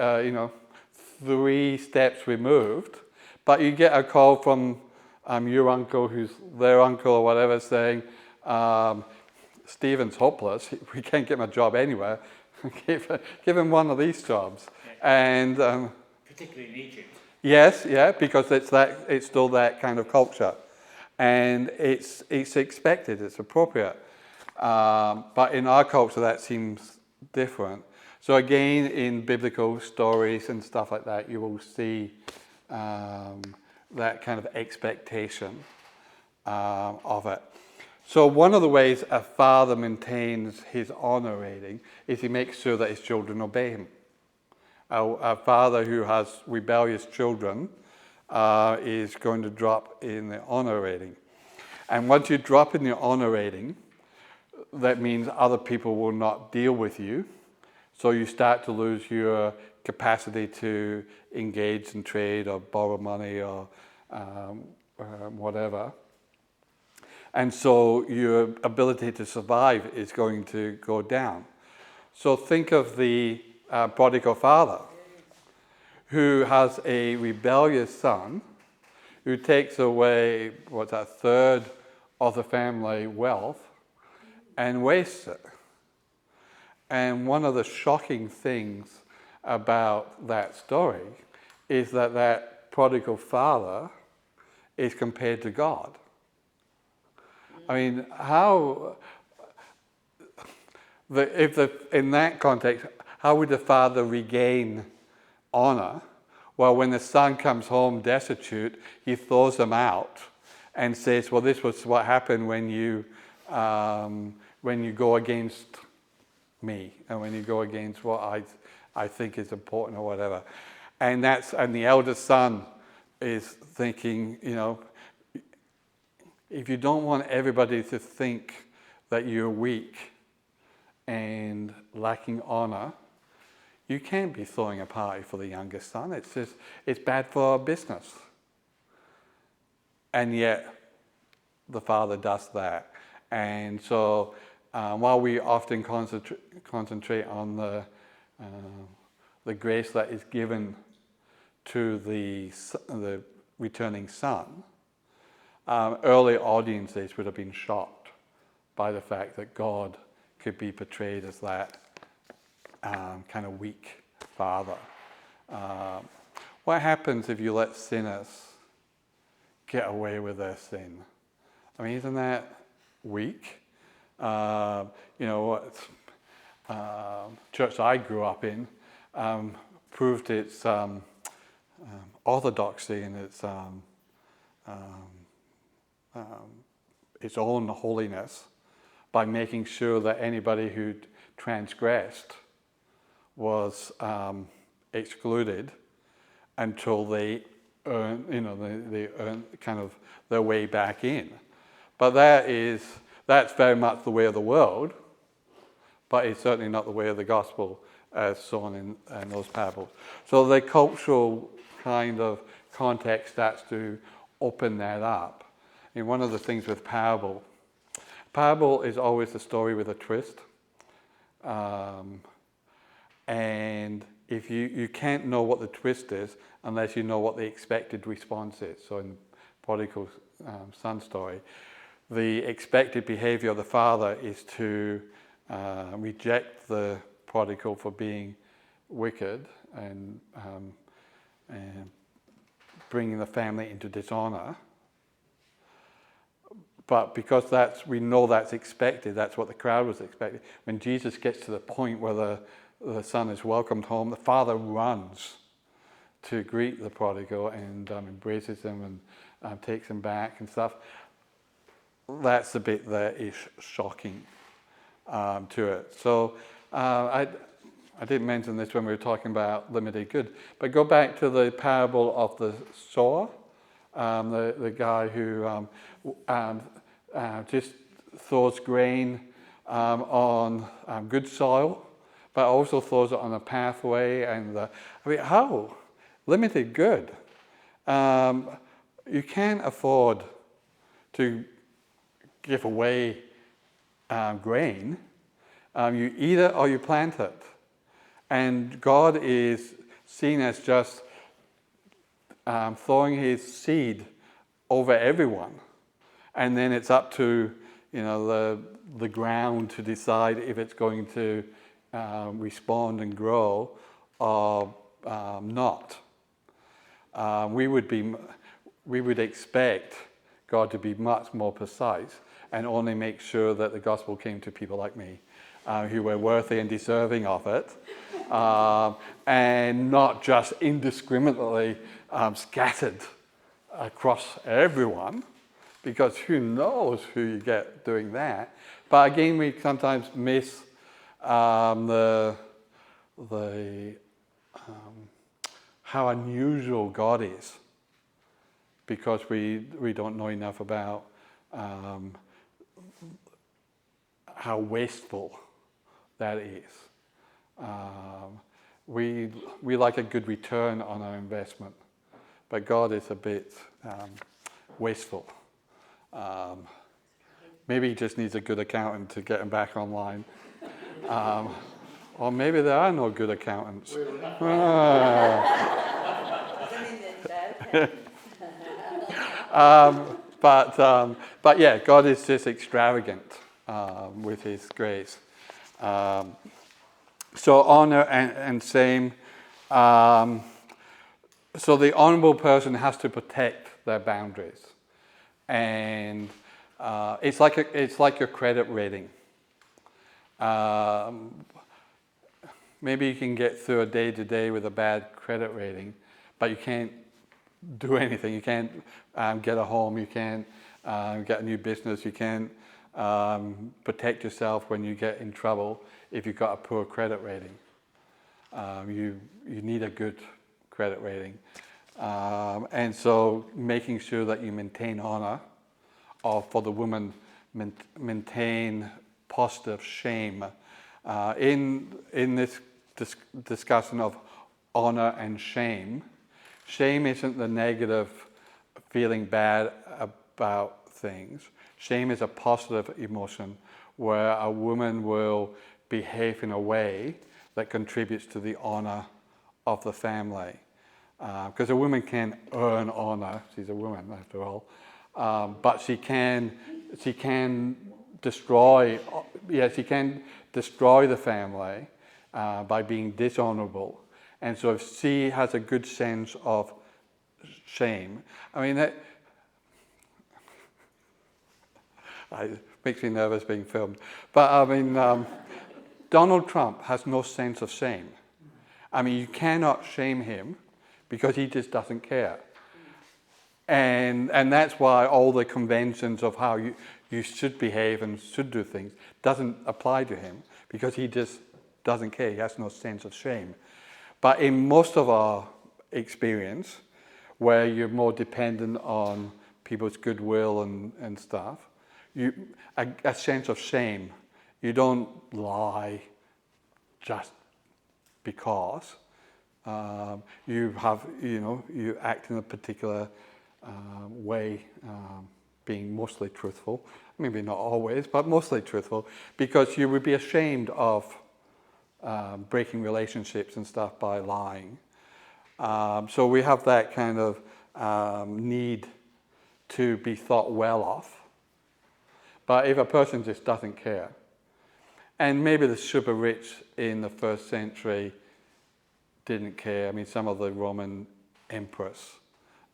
A: 3 steps removed, but you get a call from your uncle, who's their uncle or whatever, saying, Stephen's hopeless, we can't get him a job anywhere, give him one of these jobs. And
E: particularly in Egypt.
A: yes, yeah, because it's still that kind of culture. And it's expected, it's appropriate. But in our culture that seems different. So again, in biblical stories and stuff like that, you will see that kind of expectation of it. So one of the ways a father maintains his honor rating is he makes sure that his children obey him. A father who has rebellious children is going to drop in the honor rating. And once you drop in your honor rating, that means other people will not deal with you. So you start to lose your capacity to engage in trade or borrow money or whatever. And so your ability to survive is going to go down. So think of the prodigal father who has a rebellious son who takes away, a third of the family wealth and wastes it. And one of the shocking things about that story is that that prodigal father is compared to God. I mean, in that context, how would the father regain honor? Well, when the son comes home destitute, he throws him out and says, well, this was what happened when you go against me and when you go against what I think is important or whatever. And the eldest son is thinking, if you don't want everybody to think that you're weak and lacking honor, you can't be throwing a party for the youngest son. It's bad for our business. And yet, the father does that. And so, while we often concentrate on the grace that is given to the returning son, early audiences would have been shocked by the fact that God could be portrayed as that kind of weak father. What happens if you let sinners get away with their sin? I mean, isn't that weak? What church I grew up in proved its orthodoxy and its own holiness by making sure that anybody who transgressed was excluded until they earn kind of their way back in. But that's very much the way of the world, but it's certainly not the way of the gospel as shown in those parables. So the cultural kind of context starts to open that up. And one of the things with parable is always a story with a twist. And if you can't know what the twist is unless you know what the expected response is. So in the prodigal son story, the expected behavior of the father is to reject the prodigal for being wicked and bringing the family into dishonor. But because we know that's expected, that's what the crowd was expecting. When Jesus gets to the point where the son is welcomed home, the father runs to greet the prodigal and embraces him and takes him back and stuff. That's the bit that is shocking to it. So I didn't mention this when we were talking about limited good, but go back to the parable of the sower, the guy who just throws grain on good soil, but also throws it on a pathway. How? Limited good. You can't afford to give away grain. You eat it or you plant it. And God is seen as just throwing his seed over everyone. And then it's up to the ground to decide if it's going to respond and grow or not. We would expect God to be much more precise and only make sure that the gospel came to people like me, who were worthy and deserving of it, and not just indiscriminately scattered across everyone, because who knows who you get doing that. But again, we sometimes miss the how unusual God is, because we don't know enough about how wasteful that is. We like a good return on our investment, but God is a bit wasteful. Maybe he just needs a good accountant to get him back online. Or maybe there are no good accountants.
C: Doesn't mean there's bad
A: But yeah, God is just extravagant with his grace. So honor and shame. So the honorable person has to protect their boundaries, and it's like your credit rating. Maybe you can get through a day to day with a bad credit rating, but you can't do anything. You can't get a home. You can't get a new business. You can't protect yourself when you get in trouble if you've got a poor credit rating. You need a good credit rating. And so making sure that you maintain honor, or for the woman, maintain positive shame. In this discussion of honor and shame, shame isn't the negative feeling bad about things. Shame is a positive emotion where a woman will behave in a way that contributes to the honor of the family. Because a woman can earn honor, she's a woman after all, but she can destroy the family by being dishonorable. And so if she has a good sense of shame, I mean, that it makes me nervous being filmed. But I mean, Donald Trump has no sense of shame. I mean, you cannot shame him because he just doesn't care. And that's why all the conventions of how you should behave and should do things doesn't apply to him, because he just doesn't care. He has no sense of shame. But in most of our experience, where you're more dependent on people's goodwill and stuff, a sense of shame. You don't lie just because. You act in a particular way, being mostly truthful. Maybe not always, but mostly truthful, because you would be ashamed of breaking relationships and stuff by lying. So we have that kind of need to be thought well of. But if a person just doesn't care, and maybe the super rich in the first century didn't care. I mean, some of the Roman emperors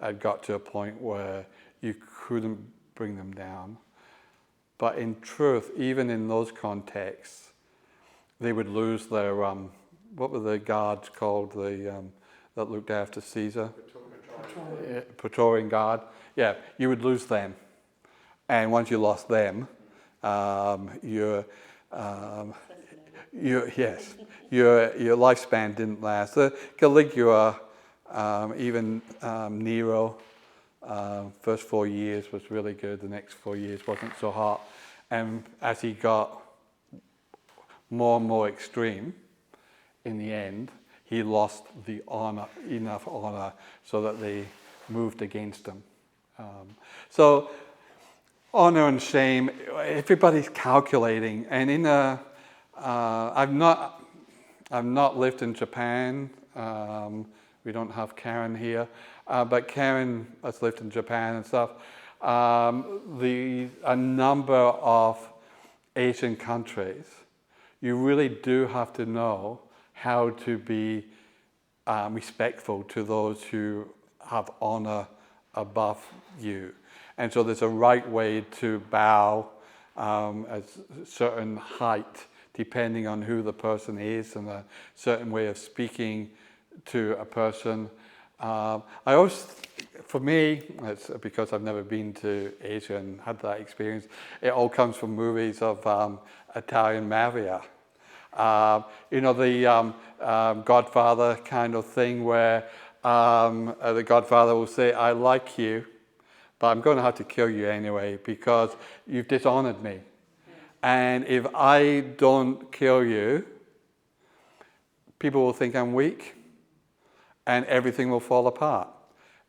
A: had got to a point where you couldn't bring them down. But in truth, even in those contexts, they would lose their, what were the guards called, that looked after Caesar? Praetorian Guard. Yeah, you would lose them. And once you lost them, your lifespan didn't last. Caligula, even Nero, first 4 years was really good. The next 4 years wasn't so hot. And as he got more and more extreme, in the end, he lost the honor, enough honor, so that they moved against him. So honor and shame, everybody's calculating. And in I've not lived in Japan. We don't have Karen here, but Karen has lived in Japan and stuff. A number of Asian countries, you really do have to know how to be respectful to those who have honor above you. And so there's a right way to bow at a certain height, depending on who the person is, and a certain way of speaking to a person. I always, for me, it's because I've never been to Asia and had that experience, it all comes from movies of Italian mafia. The Godfather kind of thing where the Godfather will say, I like you, but I'm going to have to kill you anyway because you've dishonored me. And if I don't kill you, people will think I'm weak and everything will fall apart.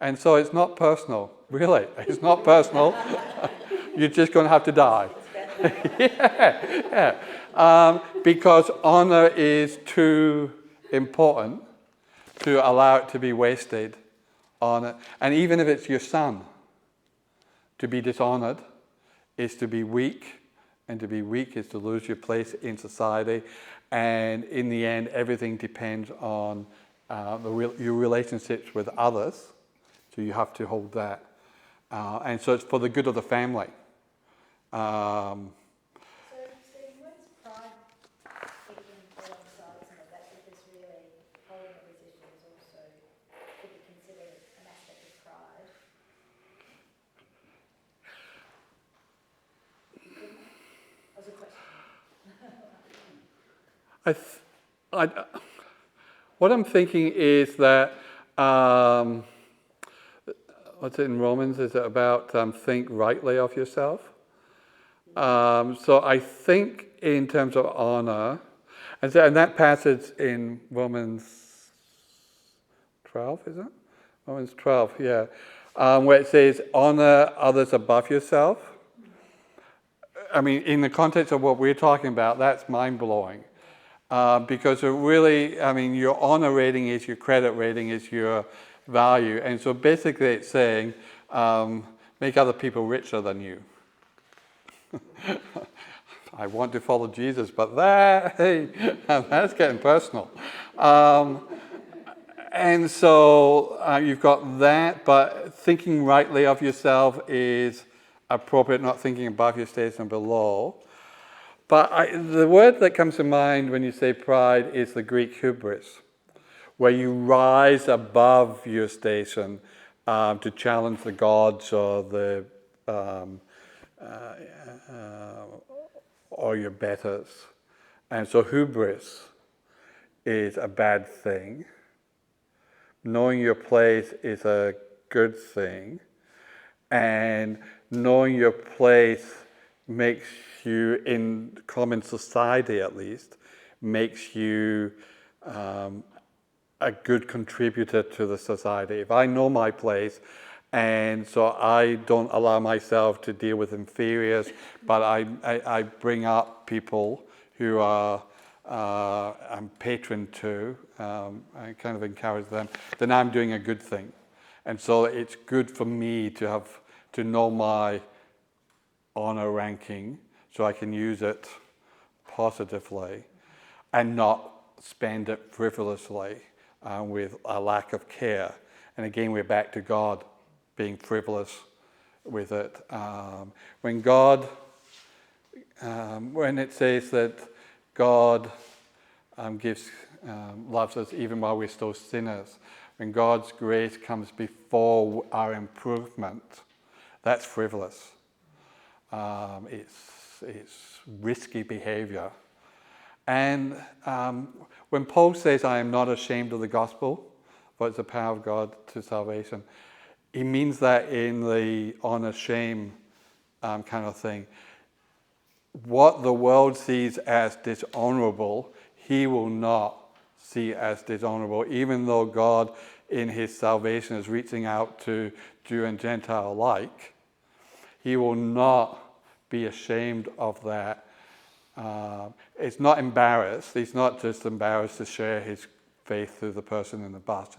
A: And so it's not personal, really. It's not personal. You're just going to have to die. Because honor is too important to allow it to be wasted on it. And even if it's your son, to be dishonored is to be weak, and to be weak is to lose your place in society. And in the end, everything depends on your relationships with others. So you have to hold that. And so it's for the good of the family.
F: So, Stephen, when's pride even alongside some of that? Because really, holding a position is also, could be considered an aspect of pride. As a question.
A: What I'm thinking is that, what's it in Romans? Is it about think rightly of yourself? So I think in terms of honor, and that passage in Romans 12, is it? Romans 12, yeah. Where it says, honor others above yourself. I mean, in the context of what we're talking about, that's mind-blowing. Because it really, I mean, your honor rating is your credit rating is your value. And so basically it's saying, make other people richer than you. I want to follow Jesus, but that's getting personal. And so you've got that, but thinking rightly of yourself is appropriate, not thinking above your station and below. But the word that comes to mind when you say pride is the Greek hubris, where you rise above your station to challenge the gods or or your betters. And so hubris is a bad thing. Knowing your place is a good thing. And knowing your place makes you, in common society at least, makes you a good contributor to the society. If I know my place, and so I don't allow myself to deal with inferiors, but I bring up people who I'm patron to, I kind of encourage them, then I'm doing a good thing. And so it's good for me to know my honor ranking so I can use it positively and not spend it frivolously with a lack of care. And again, we're back to God being frivolous with it. When it says that God loves us even while we're still sinners, when God's grace comes before our improvement, that's frivolous. It's risky behavior. And when Paul says, I am not ashamed of the gospel, for it's the power of God to salvation, he means that in the honor-shame kind of thing. What the world sees as dishonorable, he will not see as dishonorable, even though God in his salvation is reaching out to Jew and Gentile alike. He will not be ashamed of that. It's not embarrassed. He's not just embarrassed to share his faith through the person in the bus.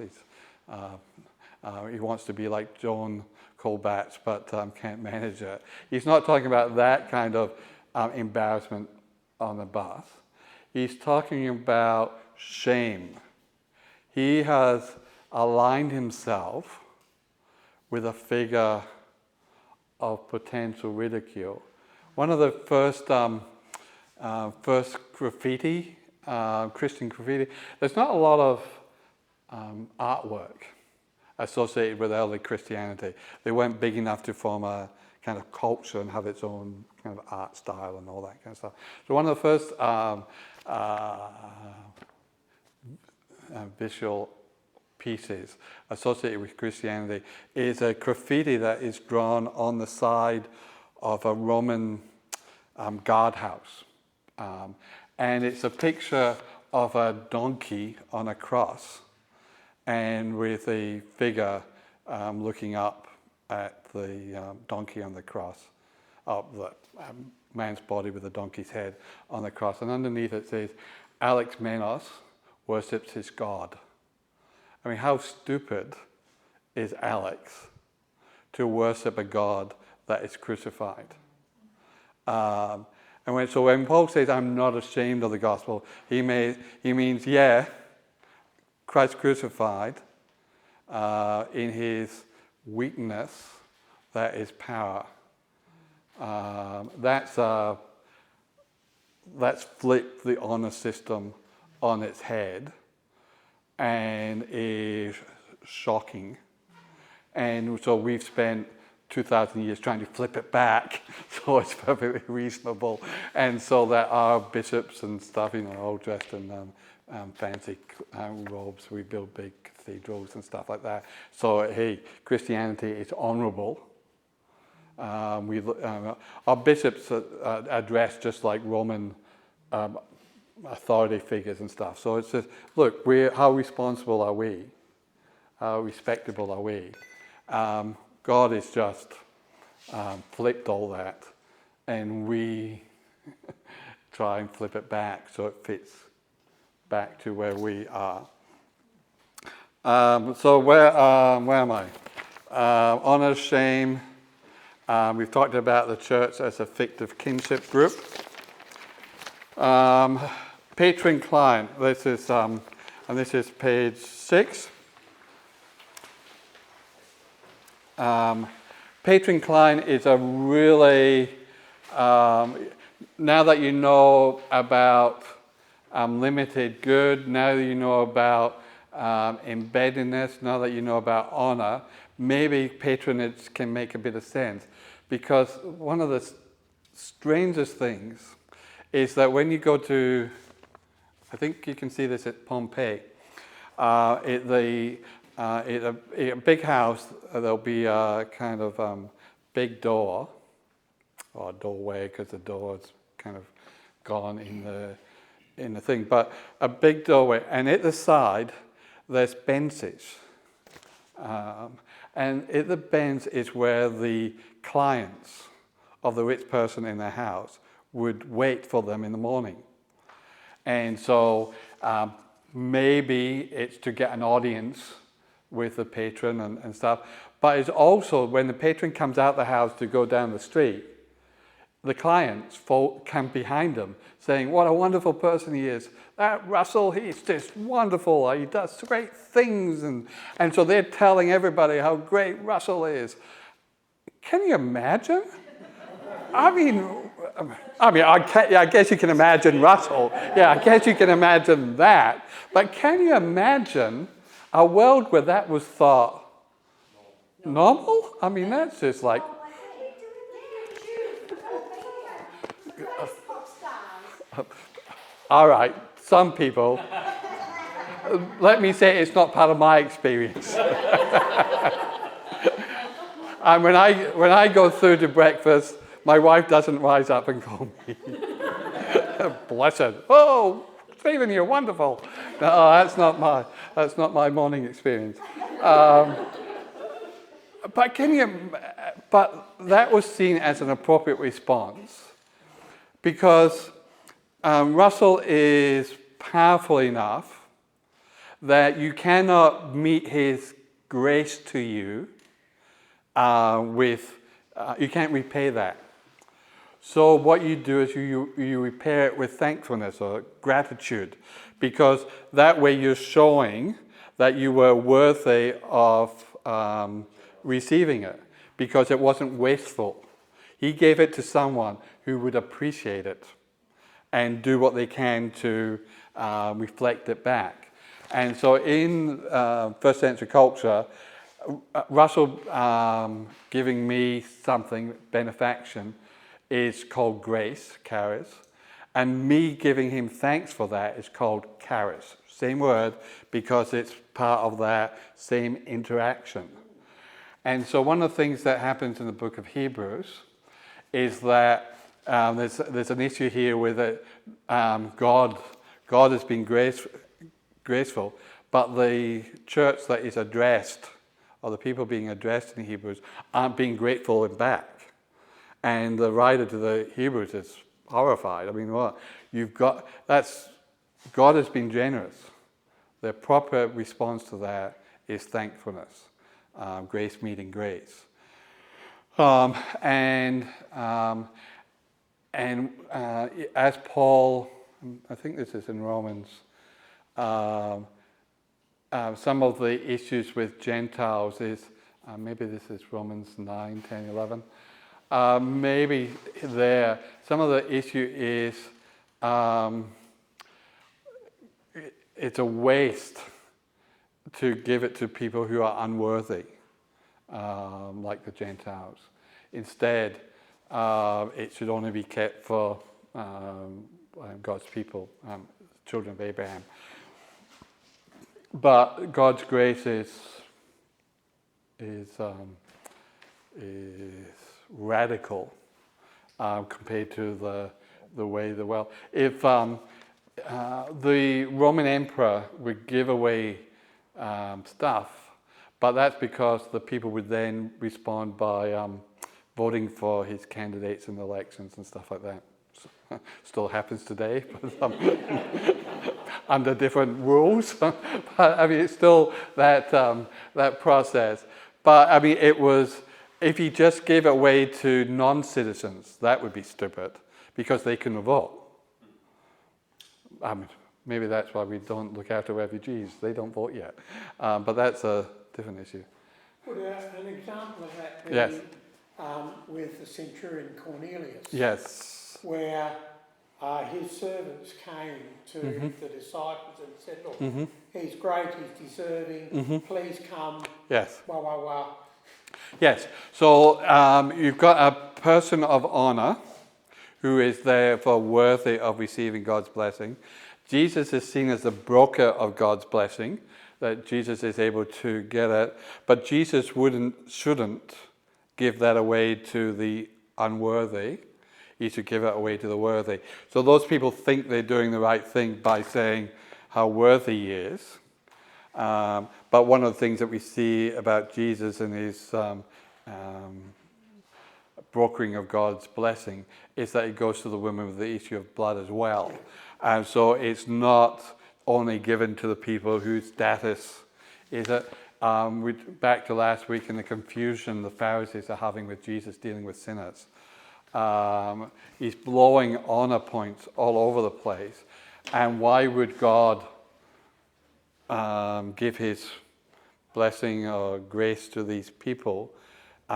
A: He wants to be like Joan Colbatch, but can't manage it. He's not talking about that kind of embarrassment on the bus. He's talking about shame. He has aligned himself with a figure of potential ridicule. One of the first graffiti, Christian graffiti, there's not a lot of artwork. associated with early Christianity. They weren't big enough to form a kind of culture and have its own kind of art style and all that kind of stuff. So one of the first visual pieces associated with Christianity is a graffiti that is drawn on the side of a Roman guardhouse. And it's a picture of a donkey on a cross, and with a figure looking up at the donkey on the cross, up the man's body with the donkey's head on the cross. And underneath it says, Alex Menos worships his God. I mean, how stupid is Alex to worship a God that is crucified? So when Paul says, I'm not ashamed of the gospel, he means, yeah, Christ crucified, in his weakness, that is power. That's flipped the honor system on its head and is shocking. And so we've spent 2,000 years trying to flip it back so it's perfectly reasonable, and so that our bishops and stuff, all dressed in fancy robes, we build big cathedrals and stuff like that. So hey, Christianity is honourable. Our bishops are dressed just like Roman authority figures and stuff. So it's just, look, how responsible are we? How respectable are we? God has just flipped all that, and we try and flip it back so it fits back to where we are. So where am I? Honour, shame. We've talked about the church as a fictive kinship group. Patron-client. This is page 6. Patron-client is a really, now that you know about limited good, now that you know about embeddedness, now that you know about honor, maybe patronage can make a bit of sense. Because one of the strangest things is that when you go to, I think you can see this at Pompeii, a big house, there'll be a kind of big door, or doorway, because the door is kind of gone in the thing, but a big doorway, and at the side there's benches, and at the bench is where the clients of the rich person in their house would wait for them in the morning. And so maybe it's to get an audience with the patron and stuff, but it's also when the patron comes out the house to go down the street, the clients come behind him saying, what a wonderful person he is. That Russell, he's just wonderful. He does great things. And so they're telling everybody how great Russell is. Can you imagine? I guess you can imagine Russell. Yeah, I guess you can imagine that. But can you imagine a world where that was thought normal? I mean, that's just like... All right, some people. Let me say it's not part of my experience. And when I go through to breakfast, my wife doesn't rise up and call me blessed. Oh, Stephen, you're wonderful. No, that's not my morning experience. But that was seen as an appropriate response because Russell is powerful enough that you cannot meet his grace to you you can't repay that. So what you do is you repay it with thankfulness or gratitude, because that way you're showing that you were worthy of receiving it, because it wasn't wasteful. He gave it to someone who would appreciate it and do what they can to reflect it back. And so in first century culture, Russell giving me something, benefaction, is called grace, charis, and me giving him thanks for that is called charis. Same word, because it's part of that same interaction. And so one of the things that happens in the book of Hebrews is that there's an issue here with it. God has been graceful, but the church that is addressed, or the people being addressed in Hebrews, aren't being grateful back. And the writer to the Hebrews is horrified. I mean, what you've got, God has been generous. The proper response to that is thankfulness, grace meeting grace. And as Paul, I think this is in Romans, some of the issues with Gentiles is, maybe this is Romans 9, 10, 11. Maybe there, some of the issue is it's a waste to give it to people who are unworthy, like the Gentiles. Instead, it should only be kept for God's people, children of Abraham. But God's grace is radical compared to the way the world. If the Roman emperor would give away stuff, but that's because the people would then respond by voting for his candidates in elections and stuff like that. Still happens today, but under different rules. But I mean, it's still that process. But I mean, it was, if he just gave it away to non-citizens, that would be stupid, because they couldn't vote. I mean, maybe that's why we don't look after refugees. They don't vote yet. But that's a different issue.
B: Would an example of that be
A: Yes.
B: with the centurion Cornelius?
A: Yes.
B: Where his servants came to the disciples and said, look, he's great, he's deserving, please come,
A: Yes.
B: wah, wah, wah.
A: Yes. So you've got a person of honor who is therefore worthy of receiving God's blessing. Jesus is seen as the broker of God's blessing, that Jesus is able to get it. But Jesus shouldn't give that away to the unworthy. He should give it away to the worthy. So those people think they're doing the right thing by saying how worthy he is. But one of the things that we see about Jesus and his brokering of God's blessing is that it goes to the woman with the issue of blood as well. And so it's not only given to the people whose status is it. Back to last week and the confusion the Pharisees are having with Jesus dealing with sinners. He's blowing honor points all over the place. And why would God give his blessing or grace to these people?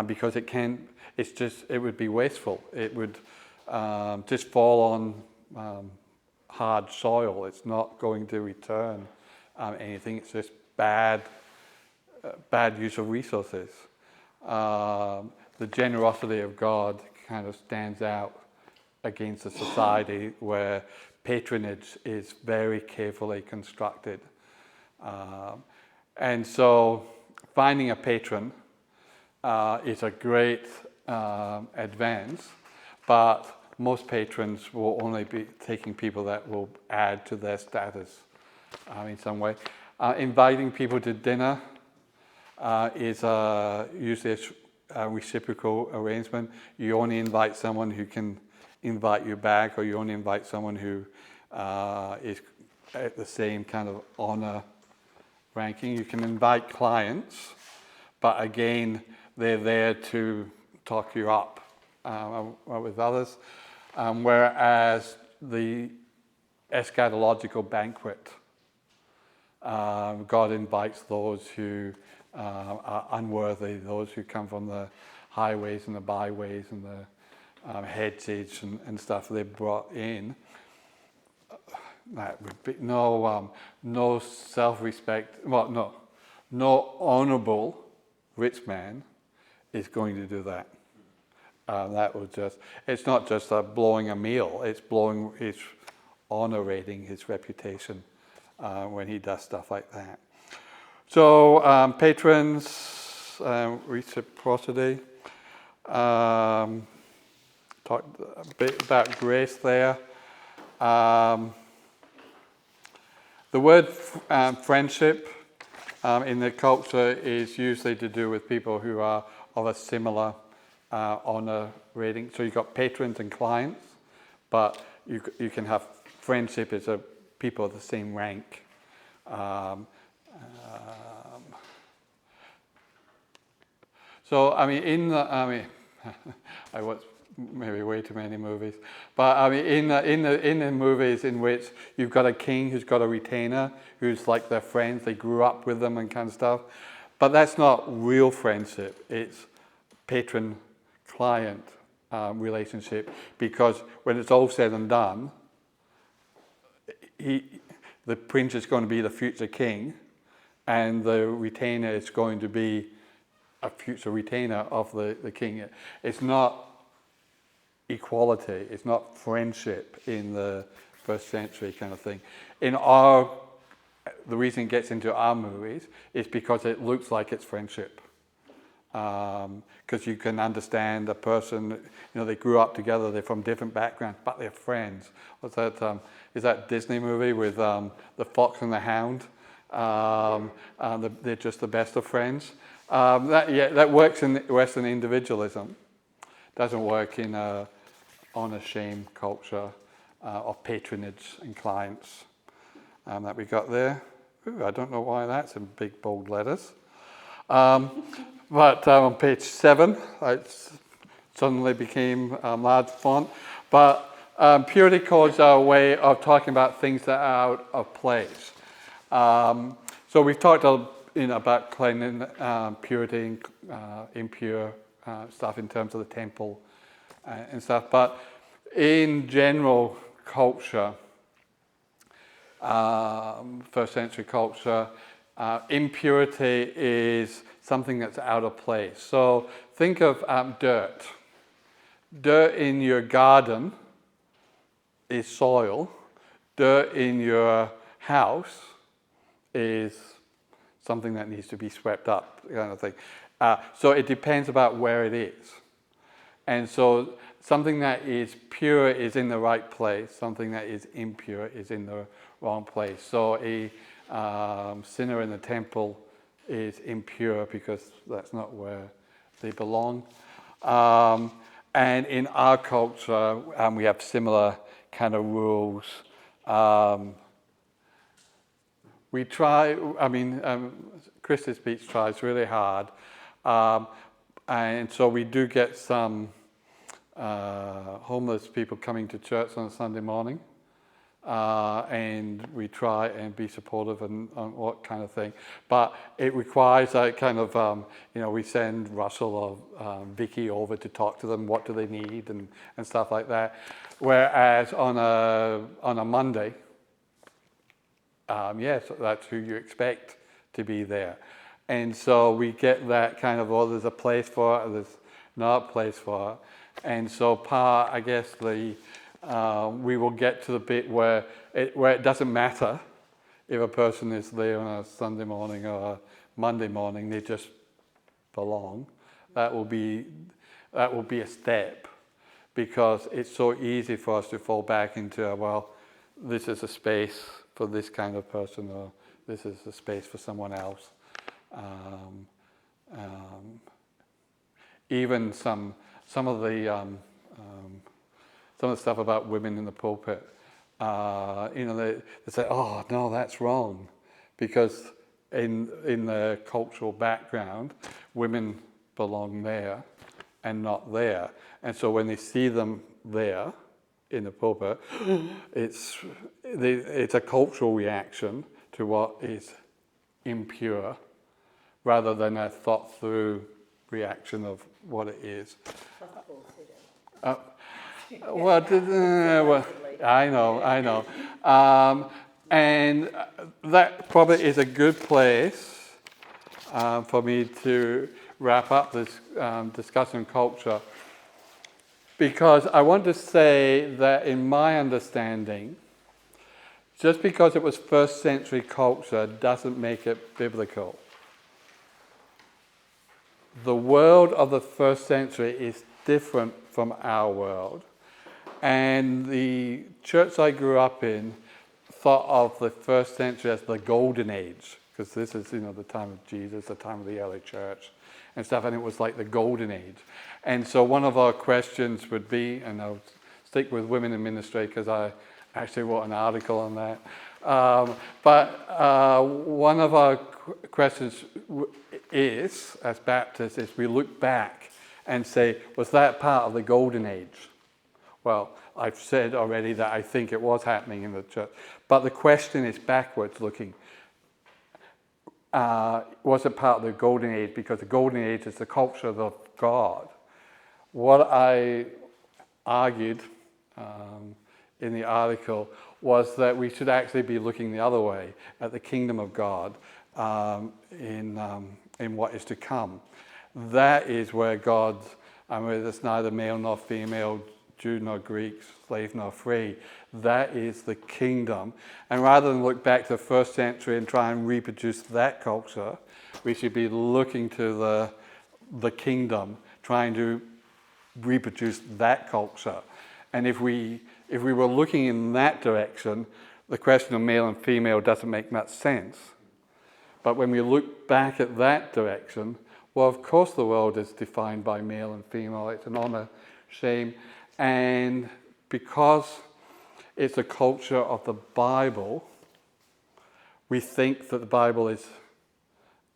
A: Because it would be wasteful. It would just fall on hard soil. It's not going to return anything. It's just bad use of resources. The generosity of God kind of stands out against a society where patronage is very carefully constructed. And so finding a patron is a great advance, but most patrons will only be taking people that will add to their status in some way. Inviting people to dinner is usually a reciprocal arrangement. You only invite someone who can invite you back, or you only invite someone who is at the same kind of honor ranking. You can invite clients, but again, they're there to talk you up with others. Whereas the eschatological banquet, God invites those who are unworthy, those who come from the highways and the byways and the hedges and stuff they brought in. That would be no self-respect. Well, no honourable rich man is going to do that. That was just, it's not just blowing a meal, it's honorating his reputation when he does stuff like that. So patrons, reciprocity, talked a bit about grace there. The word friendship in the culture is usually to do with people who are of a similar honor rating. So you've got patrons and clients, but you can have friendship as people of the same rank. So I mean, I watch maybe way too many movies, but I mean, in the movies in which you've got a king who's got a retainer who's like their friends, they grew up with them and kind of stuff, but that's not real friendship. It's patron-client relationship, because when it's all said and done, the prince is going to be the future king, and the retainer is going to be a future retainer of the king. It's not equality, it's not friendship in the first century kind of thing. The reason it gets into our movies is because it looks like it's friendship. Because you can understand a person, they grew up together, they're from different backgrounds, but they're friends. What's that? Is that Disney movie with the fox and the hound? They're just the best of friends. That works in Western individualism. Doesn't work in honor shame culture of patronage and clients that we got there. Ooh, I don't know why that's in big bold letters. But on page 7, it suddenly became large font. But purity codes are a way of talking about things that are out of place. So we've talked about cleansing, purity, impure stuff in terms of the temple and stuff. But in general culture, first century culture, impurity is something that's out of place. So think of dirt. Dirt in your garden is soil. Dirt in your house is something that needs to be swept up, kind of thing. So it depends about where it is. And so something that is pure is in the right place. Something that is impure is in the wrong place. So a sinner in the temple is impure because that's not where they belong. And in our culture, we have similar kind of rules. We try, Chris's speech tries really hard. And so we do get some homeless people coming to church on a Sunday morning. And we try and be supportive and what kind of thing. But it requires a kind of, we send Russell or Vicky over to talk to them, what do they need and stuff like that. Whereas on a Monday, yes, that's who you expect to be there. And so we get that kind of, there's a place for it, there's not a place for it. And so we will get to the bit where it doesn't matter if a person is there on a Sunday morning or a Monday morning, they just belong. That will be a step, because it's so easy for us to fall back into, this is a space for this kind of person, or this is a space for someone else. Even some of the stuff about women in the pulpit, they say, "Oh no, that's wrong," because in the cultural background, women belong there and not there, and so when they see them there in the pulpit, it's a cultural reaction to what is impure, rather than a thought-through reaction of what it is. I know. And that probably is a good place for me to wrap up this discussion on culture, because I want to say that in my understanding, just because it was first century culture doesn't make it biblical. The world of the first century is different from our world. And the church I grew up in thought of the first century as the golden age, because this is, the time of Jesus, the time of the early church and stuff, and it was like the golden age. And so one of our questions would be, and I'll stick with women in ministry because I actually wrote an article on that, but one of our questions is, as Baptists, is we look back and say, was that part of the golden age? Well, I've said already that I think it was happening in the church. But the question is backwards looking. Was it part of the golden age? Because the golden age is the culture of God. What I argued in the article was that we should actually be looking the other way at the kingdom of God in what is to come. That is where God, there's neither male nor female, Jew nor Greek, slave nor free. That is the kingdom. And rather than look back to the first century and try and reproduce that culture, we should be looking to the kingdom, trying to reproduce that culture. And if we were looking in that direction, the question of male and female doesn't make much sense. But when we look back at that direction, well, of course the world is defined by male and female. It's an honor, shame. And because it's a culture of the Bible, we think that the Bible is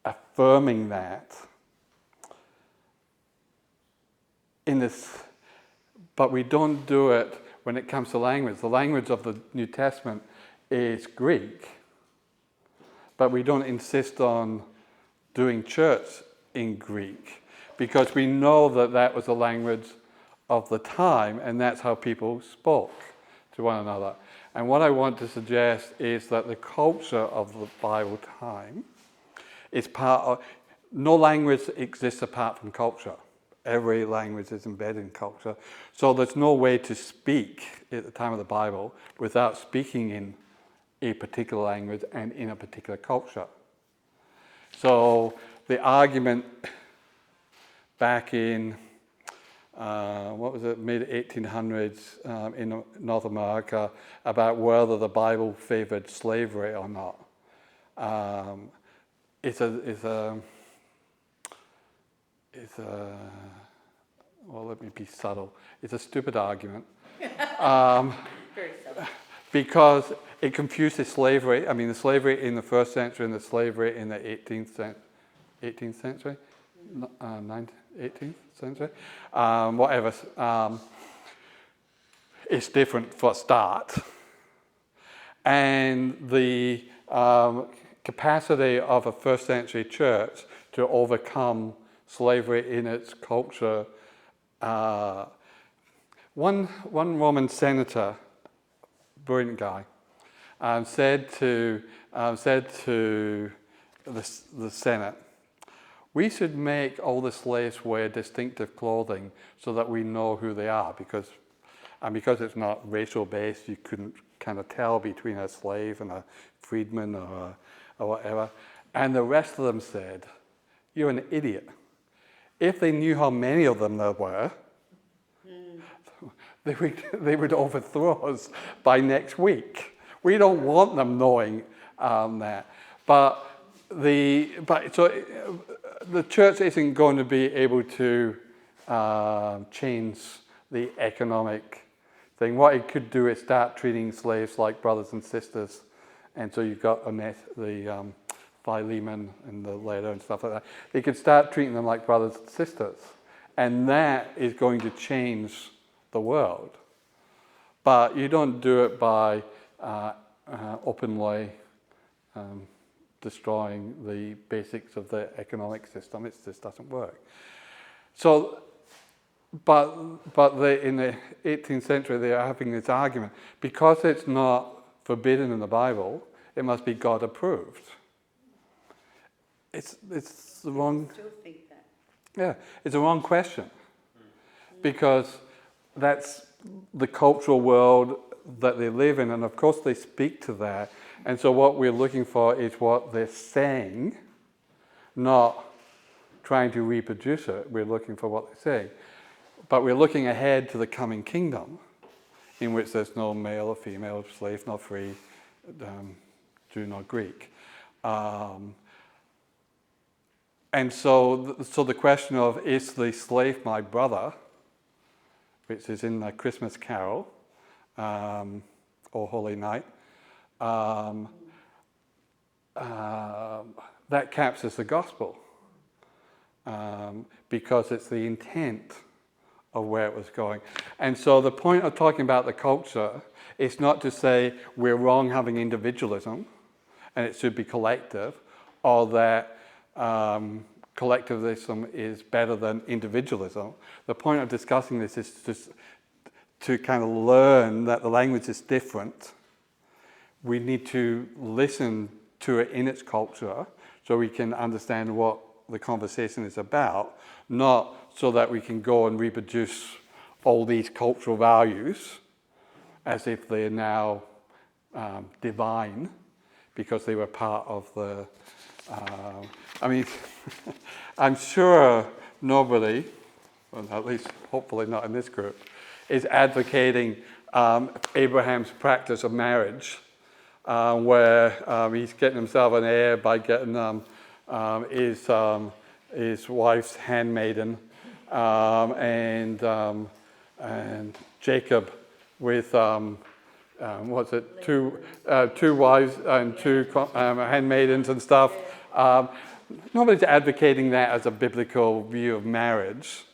A: affirming that in this, but we don't do it when it comes to language. The language of the New Testament is Greek, but we don't insist on doing church in Greek because we know that that was the language of the time, and that's how people spoke to one another. And what I want to suggest is that the culture of the Bible time is part of, no language exists apart from culture. Every language is embedded in culture. So there's no way to speak at the time of the Bible without speaking in a particular language and in a particular culture. So the argument back in mid-1800s in North America about whether the Bible favored slavery or not. Well, let me be subtle. It's a stupid argument.
C: Very subtle.
A: Because it confuses slavery. I mean, the slavery in the first century and the slavery in the 18th century? 18th century? Whatever. It's different for a start. And the capacity of a first century church to overcome slavery in its culture. One Roman senator, brilliant guy, said to the Senate, we should make all the slaves wear distinctive clothing so that we know who they are, because it's not racial based, you couldn't kind of tell between a slave and a freedman or whatever. And the rest of them said, you're an idiot. If they knew how many of them there were, they would overthrow us by next week. We don't want them knowing that. But the church isn't going to be able to change the economic thing. What it could do is start treating slaves like brothers and sisters. And so you've got the Philemon and the letter and stuff like that. They could start treating them like brothers and sisters. And that is going to change the world. But you don't do it by openly destroying the basics of the economic system. It just doesn't work. So, but in the 18th century they are having this argument. Because it's not forbidden in the Bible, it must be God approved. It's the wrong.
C: I still think that.
A: Yeah, it's a wrong question because that's the cultural world that they live in, and of course they speak to that. And so what we're looking for is what they're saying, not trying to reproduce it. We're looking for what they're saying. But we're looking ahead to the coming kingdom, in which there's no male or female, slave nor free, Jew nor Greek. And so the question of, is the slave my brother, which is in the Christmas Carol, or Holy Night, that captures the gospel, because it's the intent of where it was going. And so the point of talking about the culture is not to say we're wrong having individualism and it should be collective, or that collectivism is better than individualism. The point of discussing this is just to kind of learn that the language is different. We need to listen to it in its culture so we can understand what the conversation is about, not so that we can go and reproduce all these cultural values as if they're now divine because they were part of the... I mean, I'm sure nobody, well, at least hopefully not in this group, is advocating Abraham's practice of marriage, where he's getting himself an heir by getting his wife's handmaiden, and Jacob with what's it, two wives and two handmaidens and stuff. Nobody's advocating that as a biblical view of marriage.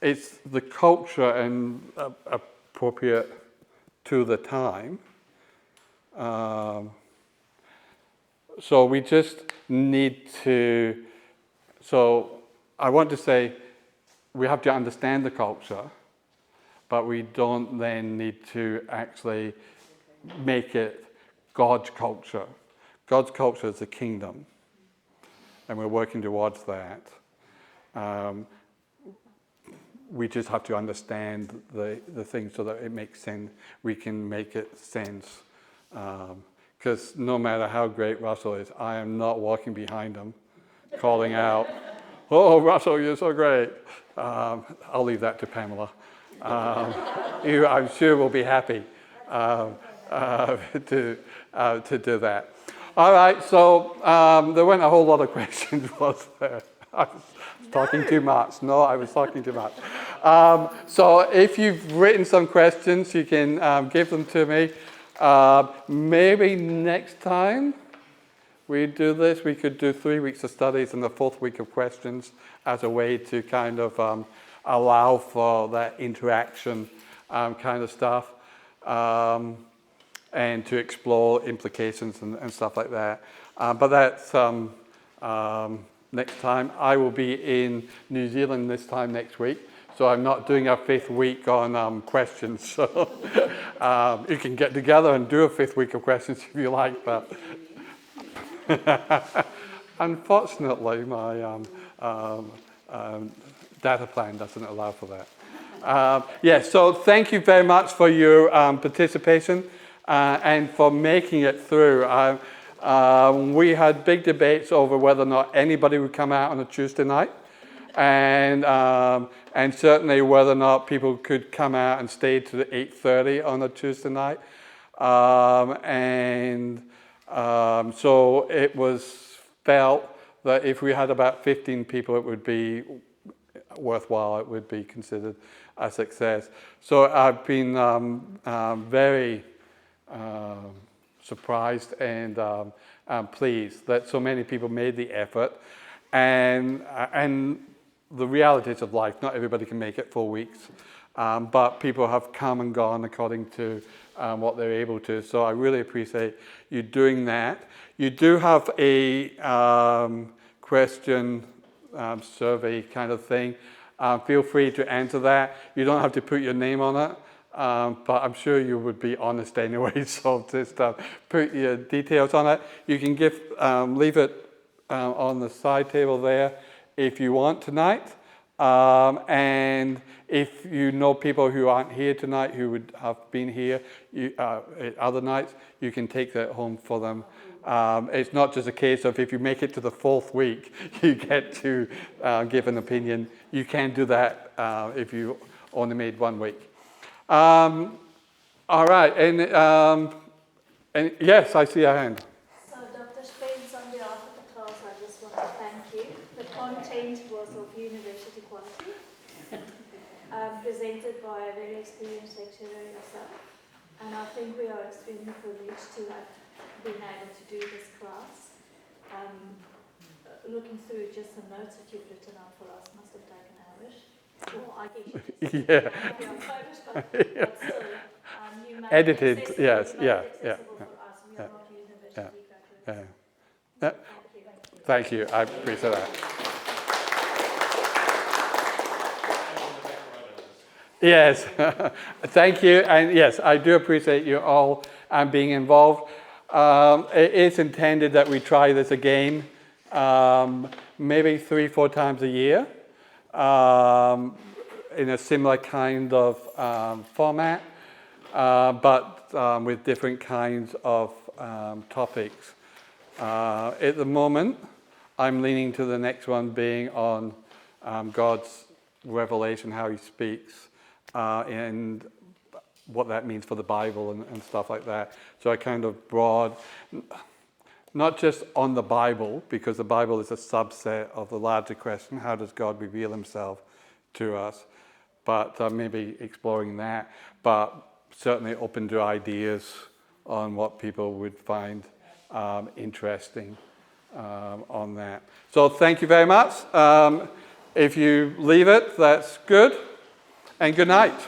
A: It's the culture and appropriate to the time. So we just need to, so I want to say we have to understand the culture, but we don't then need to actually make it God's culture. God's culture is the kingdom, and we're working towards that. We just have to understand the thing so that it makes sense. We can make it sense. Because no matter how great Russell is, I am not walking behind him, calling out, "Oh, Russell, you're so great." I'll leave that to Pamela. You, I'm sure, will be happy to do that. All right, so there weren't a whole lot of questions, was there? I was talking too much. No, I was talking too much. So if you've written some questions, you can give them to me. Maybe next time we do this, we could do 3 weeks of studies and the 4th week of questions as a way to kind of allow for that interaction kind of stuff, and to explore implications and stuff like that. But that's next time. I will be in New Zealand this time next week, so I'm not doing a 5th week on questions. So you can get together and do a 5th week of questions if you like, but unfortunately my data plan doesn't allow for that. Yes, so thank you very much for your participation and for making it through. We had big debates over whether or not anybody would come out on a Tuesday night, and certainly whether or not people could come out and stay to the 8:30 on a Tuesday night. So it was felt that if we had about 15 people, it would be worthwhile, it would be considered a success. So I've been very surprised and pleased that so many people made the effort, and the realities of life, not everybody can make it 4 weeks, but people have come and gone according to what they're able to. So I really appreciate you doing that. You do have a question survey kind of thing. Feel free to answer that. You don't have to put your name on it, but I'm sure you would be honest anyway, so just put your details on it. You can leave it on the side table there if you want tonight. And if you know people who aren't here tonight who would have been here other nights, you can take that home for them. It's not just a case of if you make it to the 4th week, you get to give an opinion. You can do that if you only made 1 week. All right, and yes, I see a hand.
F: So Dr Spence, on behalf of the class, I just want to thank you. The content was of university quality, presented by a very experienced lecturer yourself. And I think we are extremely privileged to have been able to do this class. Looking through just the notes that you've written out for us must have taken hours. Well, I guess you just
A: Yeah.
F: but still, you made
A: Edited,
F: it
A: yes,
F: accessible, you made
A: yeah,
F: it accessible for us. We are not university graduates.
A: Yeah.
F: Thank you.
A: Thank you, I appreciate that. Yes, thank you, and yes, I do appreciate you all being involved. It is intended that we try this again, maybe 3-4 times a year, in a similar kind of format, but with different kinds of topics. At the moment, I'm leaning to the next one being on God's revelation, how he speaks, and what that means for the Bible and stuff like that. So I kind of broad, not just on the Bible, because the Bible is a subset of the larger question, how does God reveal himself to us? But maybe exploring that, but certainly open to ideas on what people would find interesting on that. So thank you very much. If you leave it, that's good. And good night.